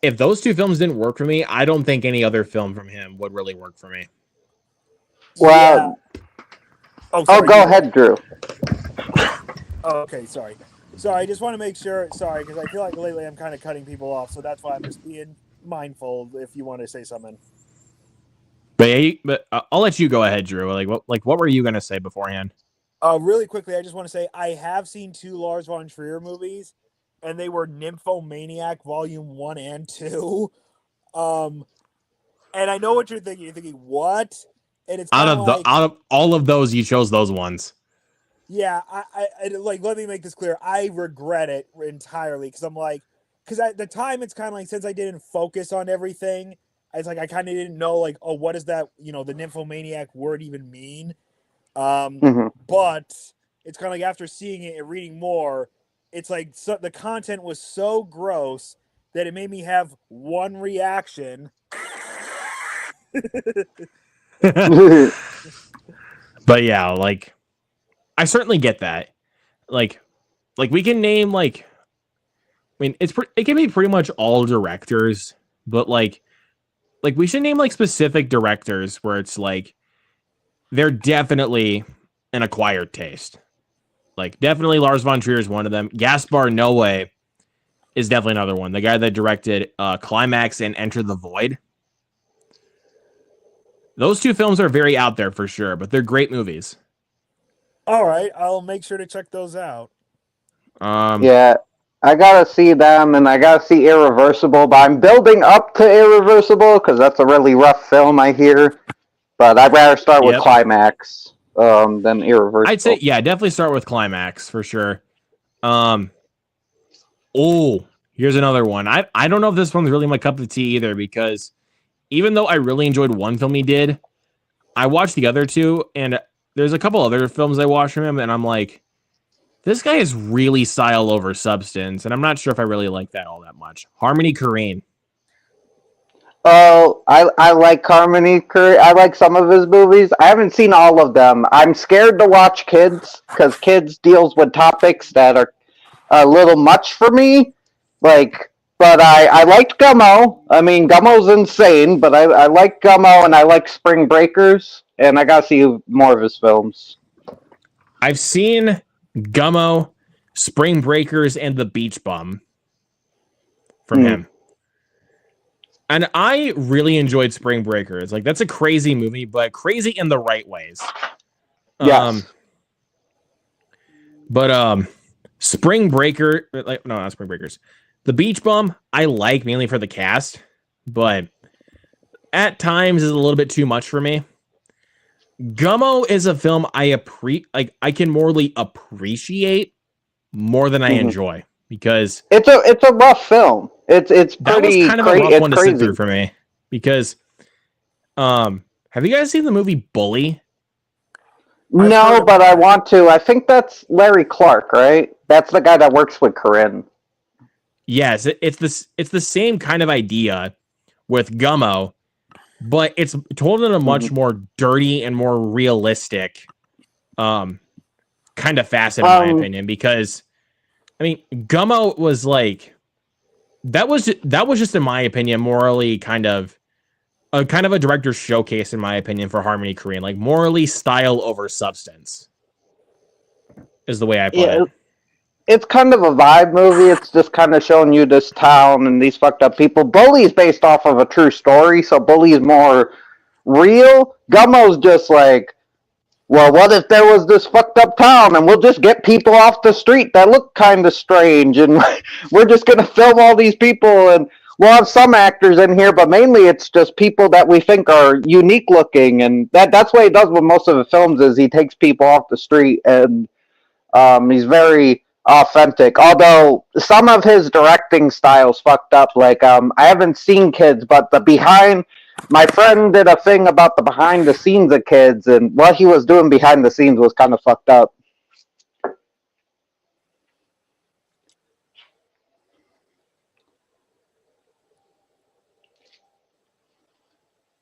if those 2 films didn't work for me, I don't think any other film from him would really work for me. Well, go ahead, Drew. Oh, okay, sorry. I just want to make sure. Sorry, because I feel like lately I'm kind of cutting people off, so that's why I'm just being mindful. If you want to say something. But I'll let you go ahead, Drew. What were you going to say beforehand? Really quickly, I just want to say I have seen 2 Lars von Trier movies, and they were Nymphomaniac Volume 1 and 2. And I know what you're thinking. You're thinking, what? And it's out of all of those, you chose those ones. Yeah, I let me make this clear. I regret it entirely because at the time it's kind of like, since I didn't focus on everything, it's like I kind of didn't know what does that the nymphomaniac word even mean. But it's kind of like after seeing it and reading more, it's like the content was so gross that it made me have one reaction. But yeah, I certainly get that. Like we can name it can be pretty much all directors, but like we should name specific directors where it's like they're definitely an acquired taste. Like, definitely Lars von Trier is one of them. Gaspar Noé is definitely another one. The guy that directed Climax and Enter the Void. Those 2 films are very out there for sure, but they're great movies. All right, I'll make sure to check those out. Yeah, I gotta see them, and I gotta see Irreversible, but I'm building up to Irreversible because that's a really rough film, I hear. But I'd rather start with Climax than Irreversible. I'd say, yeah, definitely start with Climax for sure. Here's another one. I don't know if this one's really my cup of tea either, because even though I really enjoyed one film he did, I watched the other 2, and there's a couple other films I watched from him, and I'm like, this guy is really style over substance, and I'm not sure if I really like that all that much. Harmony Korine. Oh, I like Harmony Korine. I like some of his movies. I haven't seen all of them. I'm scared to watch Kids, because Kids deals with topics that are a little much for me. But I liked Gummo. I mean, Gummo's insane, but I like Gummo, and I like Spring Breakers, and I gotta see more of his films. I've seen Gummo, Spring Breakers, and The Beach Bum from him. And I really enjoyed Spring Breakers. Like, that's a crazy movie, but crazy in the right ways. Yes. But Spring Breaker, like, no, not Spring Breakers. The Beach Bum, I like mainly for the cast, but at times is a little bit too much for me. Gummo is a film I can morally appreciate more than I enjoy, because it's a rough film. It's that was pretty kind of a rough it's one to crazy. sit through for me, because have you guys seen the movie Bully? No, but I want to. I think that's Larry Clark, right? That's the guy that works with Corinne. Yes, it's the same kind of idea with Gummo, but it's told in a much more dirty and more realistic kind of facet, in my opinion, because I mean, Gummo was like that was just, in my opinion, morally kind of a director's showcase, in my opinion, for Harmony Korine. Like, morally style over substance is the way I put it. It's kind of a vibe movie. It's just kind of showing you this town and these fucked up people. Bully is based off of a true story, so Bully is more real. Gummo's just like, well, what if there was this fucked up town and we'll just get people off the street that look kind of strange, and we're just going to film all these people, and we'll have some actors in here, but mainly it's just people that we think are unique looking, and that's what he does with most of the films, is he takes people off the street, and he's very authentic. Although some of his directing style's fucked up. Like, I haven't seen Kids, but my friend did a thing about the behind the scenes of Kids, and what he was doing behind the scenes was kind of fucked up.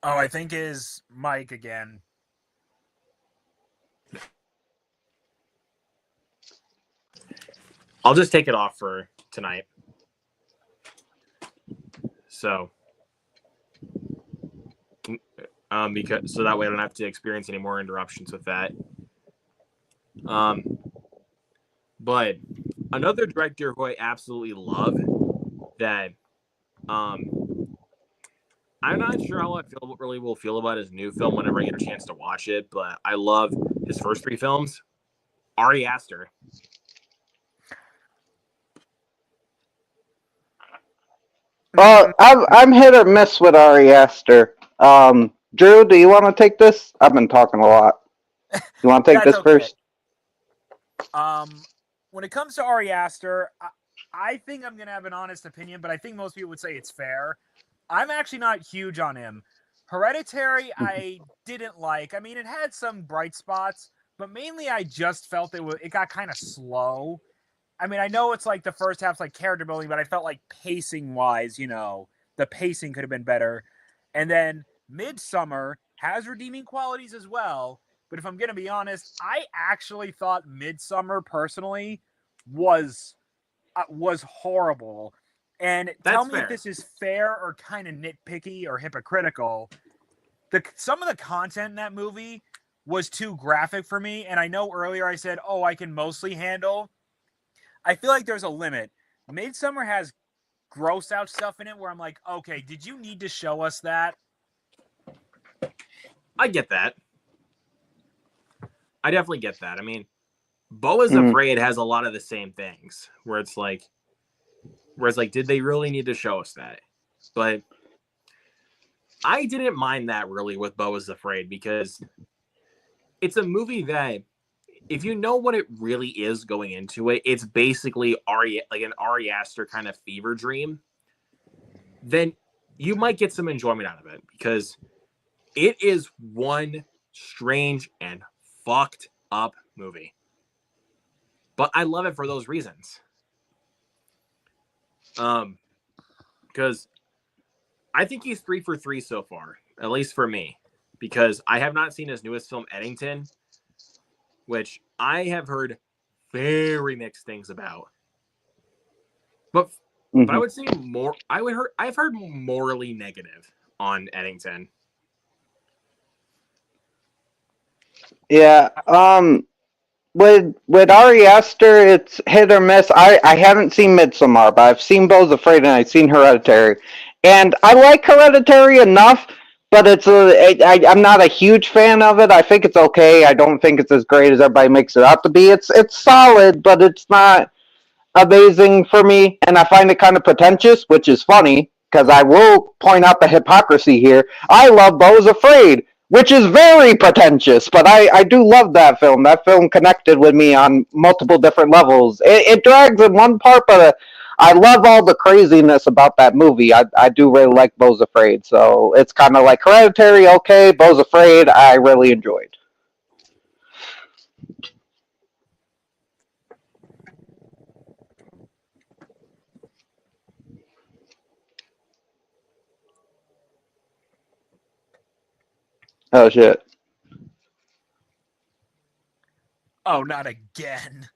Oh, I think is Mike again. I'll just take it off for tonight. So, because so that way I don't have to experience any more interruptions with that. But another director who I absolutely love, that I'm not sure how I will feel about his new film whenever I get a chance to watch it, but I love his first 3 films. Ari Aster. I'm hit or miss with Ari Aster. Drew, do you want to take this? I've been talking a lot. You want to take this first? When it comes to Ari Aster, I think I'm going to have an honest opinion, but I think most people would say it's fair. I'm actually not huge on him. Hereditary, I didn't like. I mean, it had some bright spots, but mainly I just felt it got kind of slow. I mean, I know it's like the first half's like character building, but I felt like pacing-wise, the pacing could have been better. And then Midsommar has redeeming qualities as well, but if I'm going to be honest, I actually thought Midsommar personally was horrible. And tell me if this is fair or kind of nitpicky or hypocritical. Some of the content in that movie was too graphic for me, and I know earlier I said, I can mostly handle. I feel like there's a limit. Midsommar has gross out stuff in it where I'm like, okay, did you need to show us that? I get that. I definitely get that. I mean, Beau is Afraid has a lot of the same things where it's like, did they really need to show us that? But I didn't mind that really with Beau is Afraid, because it's a movie that, if you know what it really is going into it, it's basically an Ari Aster kind of fever dream. Then you might get some enjoyment out of it, because it is one strange and fucked up movie. But I love it for those reasons. Because I think he's 3 for 3 so far, at least for me, because I have not seen his newest film, Eddington, which I have heard very mixed things about. But I would say I've heard morally negative on Eddington. Yeah. with Ari Aster, it's hit or miss. I haven't seen Midsommar, but I've seen Beau's Afraid and I've seen Hereditary, and I like Hereditary enough. But I'm not a huge fan of it. I think it's okay. I don't think it's as great as everybody makes it out to be. It's solid, but it's not amazing for me, and I find it kind of pretentious, which is funny because I will point out the hypocrisy here. I love Beau's Afraid, which is very pretentious, but I do love that film. That film connected with me on multiple different levels. It drags in one part, but I love all the craziness about that movie. I do really like Beau's Afraid, so it's kind of like Hereditary, okay. Beau's Afraid, I really enjoyed. Oh shit. Oh, not again.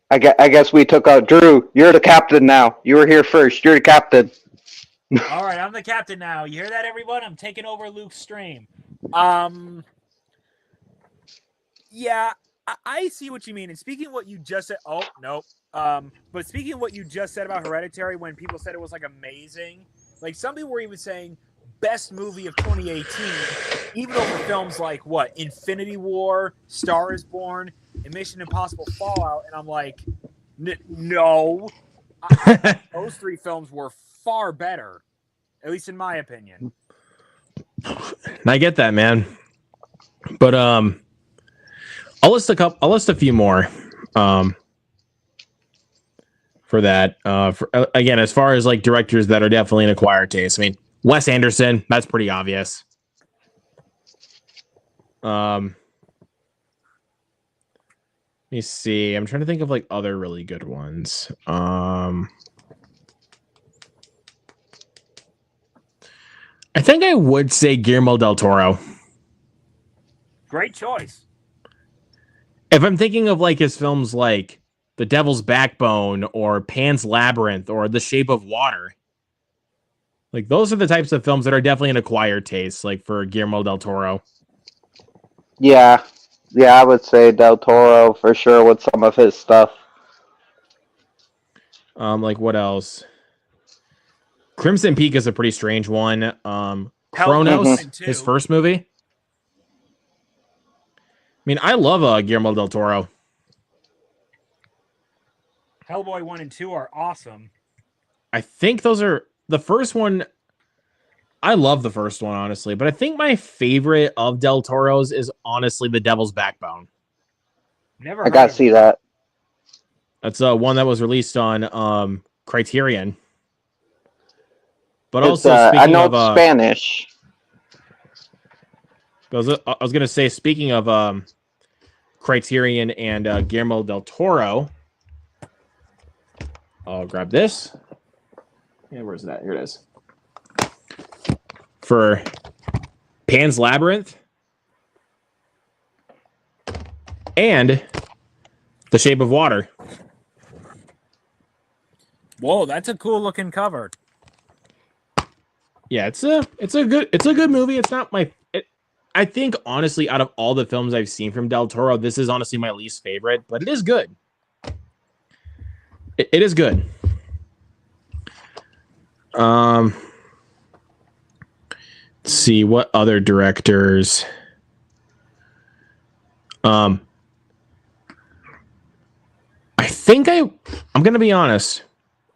I guess we took out Drew. You're the captain now. You were here first. You're the captain. All right, I'm the captain now. You hear that, everyone? I'm taking over Luke's stream. Yeah, I see what you mean. And speaking of what you just said, oh no. But speaking of what you just said about Hereditary, when people said it was like amazing, like some people were even saying best movie of 2018, even over films like what Infinity War, Star is Born, and Mission Impossible Fallout, and I'm like, no, those three films were far better, at least in my opinion. I get that, man. But I'll list a few more for that. Again, as far as like directors that are definitely an acquired taste. I mean, Wes Anderson, that's pretty obvious. Let me see. I'm trying to think of like other really good ones. I think I would say Guillermo del Toro. Great choice. If I'm thinking of like his films like The Devil's Backbone or Pan's Labyrinth or The Shape of Water, like those are the types of films that are definitely an acquired taste, like for Guillermo del Toro. Yeah, I would say Del Toro for sure with some of his stuff. Like what else? Crimson Peak is a pretty strange one. Chronos, his first movie. I mean, I love Guillermo del Toro. Hellboy 1 and 2 are awesome. I think those are the first one. I love the first one, honestly, but I think my favorite of Del Toro's is honestly The Devil's Backbone. I gotta see that. That's one that was released on Criterion. But It's, also, I know it's Spanish. I was gonna say, speaking of Criterion and Guillermo del Toro, I'll grab this. Yeah, where's that? Here it is. For Pan's Labyrinth and The Shape of Water. Whoa, that's a cool looking cover. Yeah, it's a good movie. It's not my. I think honestly, out of all the films I've seen from Del Toro, this is honestly my least favorite, but it is good. It is good. Let's see what other directors. I think I'm gonna be honest.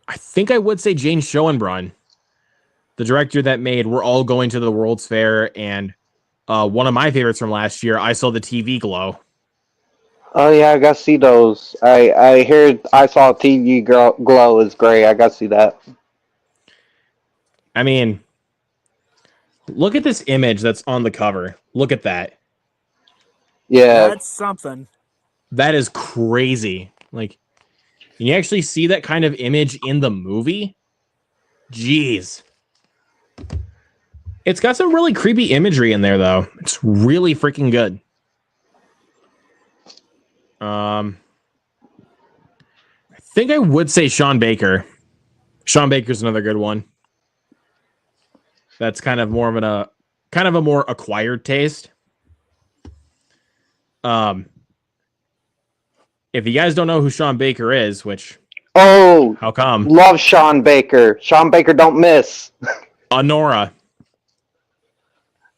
I think I would say Jane Schoenbrunn, the director that made We're All Going to the World's Fair and one of my favorites from last year, I Saw the TV Glow. Oh yeah, I gotta see those. I heard I Saw TV Glow is great. I gotta see that. I mean, look at this image that's on the cover. Look at that. Yeah, that's something. That is crazy. Like, can you actually see that kind of image in the movie? Jeez. It's got some really creepy imagery in there, though. It's really freaking good. I think I would say Sean Baker. Sean Baker's another good one. That's kind of more of a more acquired taste. if you guys don't know who Sean Baker is, which Oh, how come? love Sean Baker. Sean Baker don't miss. Honora.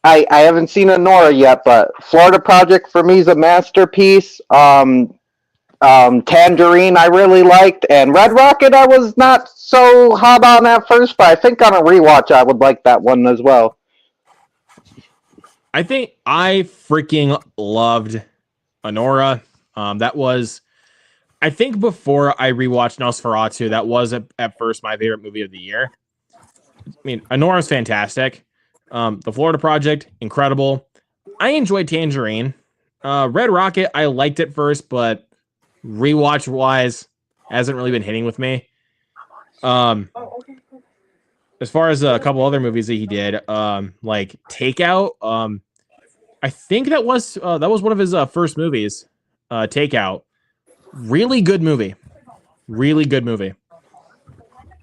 I haven't seen Honora yet, but Florida Project for me is a masterpiece. Tangerine I really liked, and Red Rocket I was not so hot on at first, but I think on a rewatch I would like that one as well. I think I freaking loved Honora. That was, I think before I rewatched Nosferatu, that was at first my favorite movie of the year. I mean, Honora's fantastic. The Florida Project, incredible. I enjoyed Tangerine. Red Rocket, I liked it first, but rewatch wise, hasn't really been hitting with me. As far as a couple other movies that he did, like Takeout, I think that was one of his first movies. Takeout, really good movie, really good movie.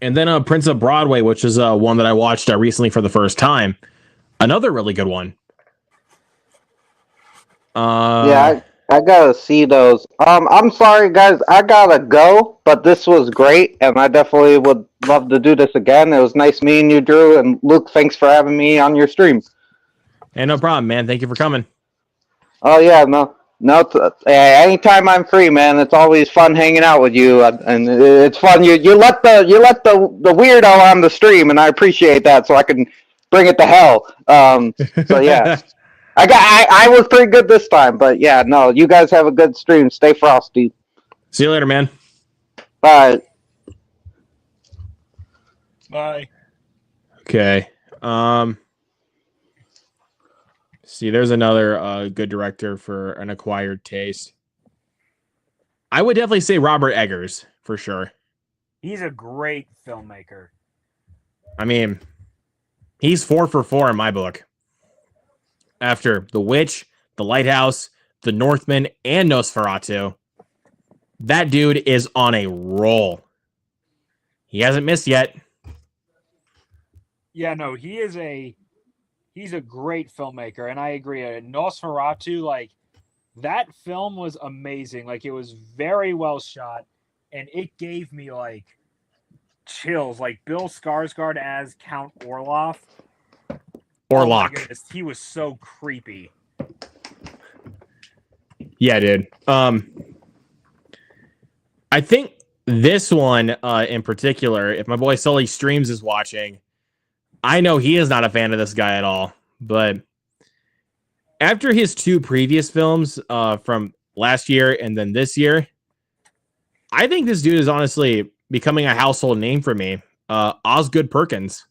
And then Prince of Broadway, which is one that I watched recently for the first time, another really good one. Yeah, I gotta see those. I'm sorry, guys, I gotta go, but this was great, and I definitely would love to do this again. It was nice meeting you, Drew, and Luke. Thanks for having me on your stream. And no problem, man. Thank you for coming. Oh yeah, no. Anytime I'm free, man, it's always fun hanging out with you, and it's fun. You let the weirdo on the stream, and I appreciate that, so I can bring it to hell. So yeah. I was pretty good this time, but yeah, no, you guys have a good stream. Stay frosty. See you later, man. Bye. Bye. Okay. See, there's another good director for an acquired taste. I would definitely say Robert Eggers for sure. He's a great filmmaker. I mean, he's 4 for 4 in my book. After The Witch, The Lighthouse, The Northman, and Nosferatu, that dude is on a roll. He hasn't missed yet. Yeah, no, he's a great filmmaker, and I agree. Nosferatu, like, that film was amazing. Like, it was very well shot, and it gave me like chills. Like Bill Skarsgård as Count Orloff. Orlok. Oh, he was so creepy. Yeah, dude. I think this one in particular, if my boy Sully Streams is watching, I know he is not a fan of this guy at all. But after his 2 previous films from last year and then this year, I think this dude is honestly becoming a household name for me. Osgood Perkins.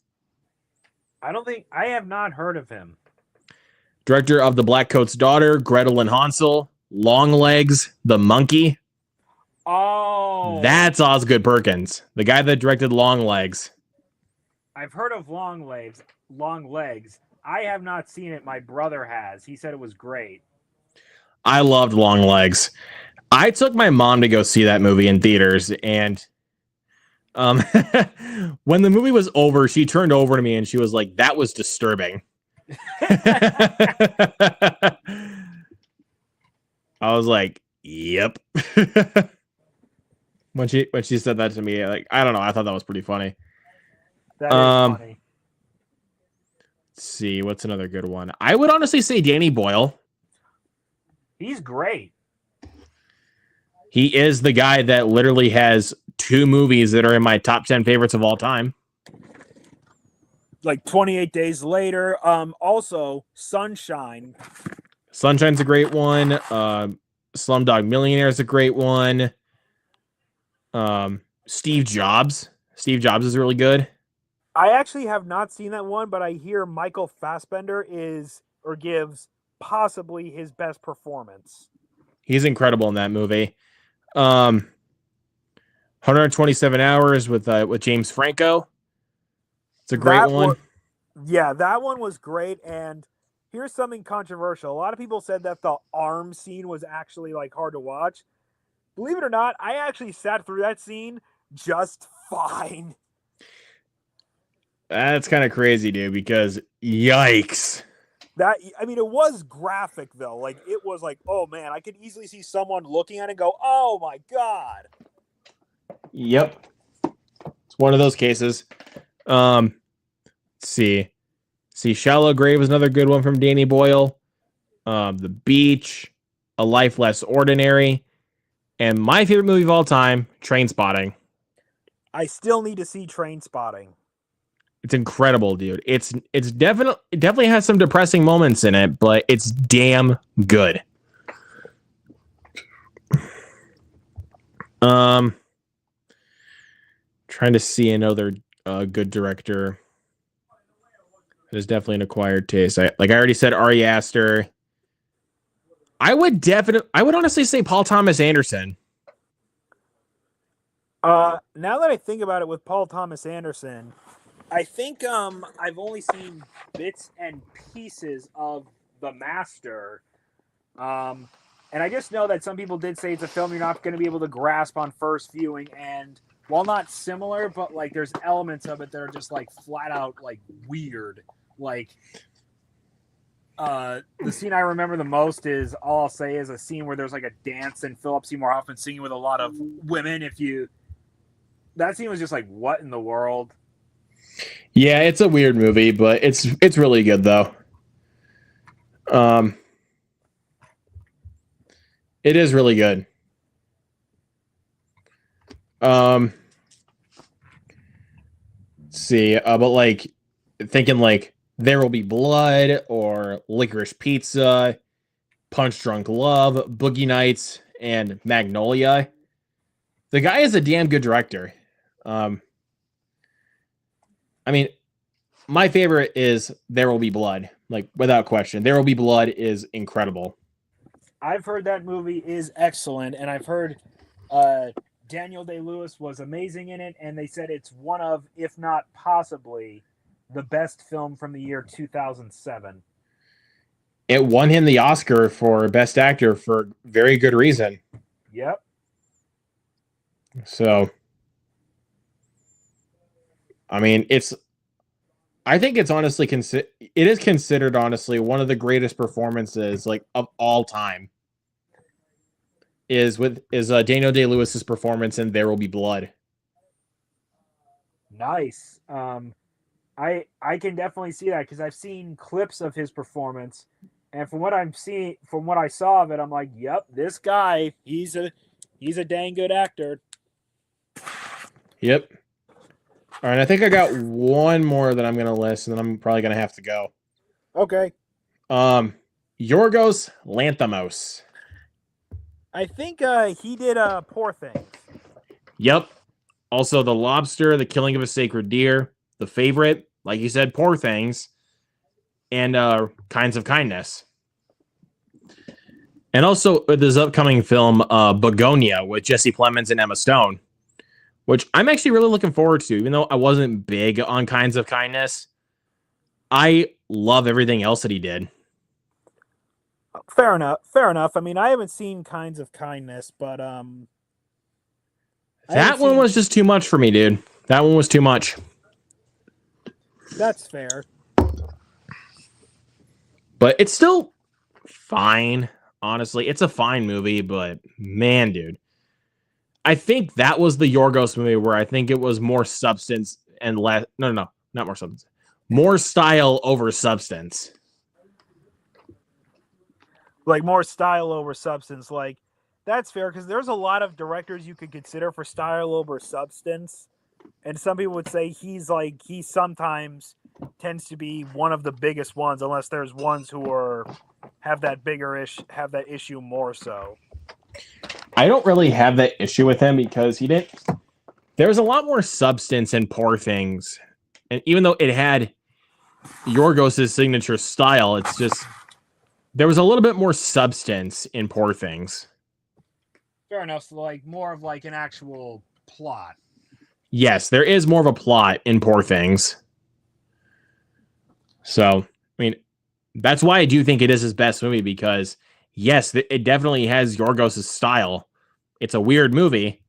I have not heard of him. Director of The Black Coat's Daughter, Gretel and Hansel, Longlegs, The Monkey. Oh, That's Osgood Perkins, the guy that directed Longlegs. I've heard of Long Legs. I have not seen it. My brother has. He said it was great. I loved Longlegs. I took my mom to go see that movie in theaters, and when the movie was over, she turned over to me and she was like, "That was disturbing." I was like, "Yep." when she said that to me, like, I don't know, I thought that was pretty funny. That is funny. Let's see, what's another good one? I would honestly say Danny Boyle. He's great. He is the guy that literally has 2 movies that are in my top 10 favorites of all time. Like 28 Days Later. Also, Sunshine. Sunshine's a great one. Slumdog Millionaire is a great one. Steve Jobs. Steve Jobs is really good. I actually have not seen that one, but I hear Michael Fassbender gives possibly his best performance. He's incredible in that movie. 127 Hours with James Franco. It's a great one. That one was great. And here's something controversial. A lot of people said that the arm scene was actually like hard to watch. Believe it or not, I actually sat through that scene just fine. That's kind of crazy, dude, because yikes. I mean, it was graphic though. Like it was like, oh man, I could easily see someone looking at it and go, oh my god. Yep. It's one of those cases. Let's see. Shallow Grave is another good one from Danny Boyle. The Beach, A Life Less Ordinary, and my favorite movie of all time, Trainspotting. I still need to see Trainspotting. It's incredible, dude. It definitely has some depressing moments in it, but it's damn good. Trying to see another good director. There's definitely an acquired taste. I already said Ari Aster. I would honestly say Paul Thomas Anderson. Now that I think about it with Paul Thomas Anderson, I think I've only seen bits and pieces of The Master. And I just know that some people did say it's a film you're not going to be able to grasp on first viewing, and while not similar, but like there's elements of it that are just like flat out like weird. Like the scene I remember the most is, all I'll say is a scene where there's like a dance and Philip Seymour Hoffman singing with a lot of women. That scene was just like, what in the world? Yeah, it's a weird movie, but it's really good though. It is really good. Let's see, but like thinking like There Will Be Blood or Licorice Pizza, Punch Drunk Love, Boogie Nights, and Magnolia. The guy is a damn good director. I mean, my favorite is There Will Be Blood, like without question. There Will Be Blood is incredible. I've heard that movie is excellent, and I've heard Daniel Day-Lewis was amazing in it, and they said it's one of, if not possibly, the best film from the year 2007. It won him the Oscar for Best Actor for very good reason. Yep. So, I mean, I think it's honestly it is considered honestly one of the greatest performances like of all time. Is Daniel Day-Lewis's performance in There Will Be Blood. Nice. I can definitely see that because I've seen clips of his performance, and from what I saw of it, I'm like, yep, this guy, he's a dang good actor. Yep. All right, I think I got one more that I'm gonna list, and then I'm probably gonna have to go. Okay. Yorgos Lanthimos. I think he did Poor Things. Yep. Also, The Lobster, The Killing of a Sacred Deer, The Favorite, like you said, Poor Things, and Kinds of Kindness. And also this upcoming film, Begonia, with Jesse Plemons and Emma Stone, which I'm actually really looking forward to, even though I wasn't big on Kinds of Kindness. I love everything else that he did. Fair enough. I mean, I haven't seen Kinds of Kindness, but that one was just too much for me, dude. That one was too much. That's fair. But it's still fine, honestly. It's a fine movie, but man, dude. I think that was the Yorgos movie where I think it was more substance and less... No, not more substance. More style over substance. Like more style over substance. Like, that's fair, because there's a lot of directors you could consider for style over substance. And some people would say he sometimes tends to be one of the biggest ones, unless there's ones who have that issue more so. I don't really have that issue with him because there's a lot more substance in Poor Things. And even though it had Yorgos' signature style, it's just, there was a little bit more substance in Poor Things. Fair enough. So like more of like an actual plot. Yes, there is more of a plot in Poor Things. So, I mean, that's why I do think it is his best movie, because yes, it definitely has Yorgos' style. It's a weird movie,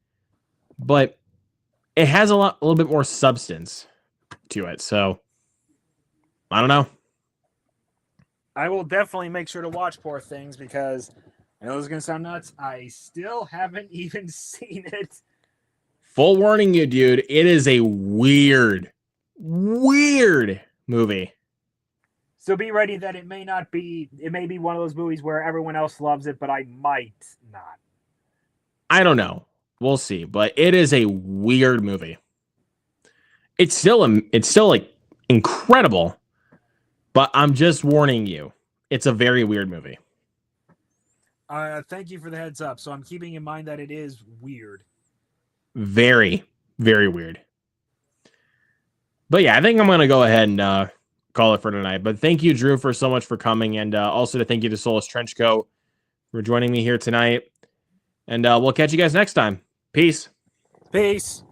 but it has a little bit more substance to it. So, I don't know. I will definitely make sure to watch Poor Things because I know this is going to sound nuts. I still haven't even seen it. Full warning you, dude. It is a weird movie. So be ready that it may be one of those movies where everyone else loves it, but I might not. I don't know. We'll see. But it is a weird movie. It's still like incredible. But I'm just warning you. It's a very weird movie. Thank you for the heads up. So I'm keeping in mind that it is weird. Very, very weird. But yeah, I think I'm going to go ahead and call it for tonight. But thank you, Drew, for so much for coming. And also to thank you to Solus Trenchcoat for joining me here tonight. And we'll catch you guys next time. Peace. Peace.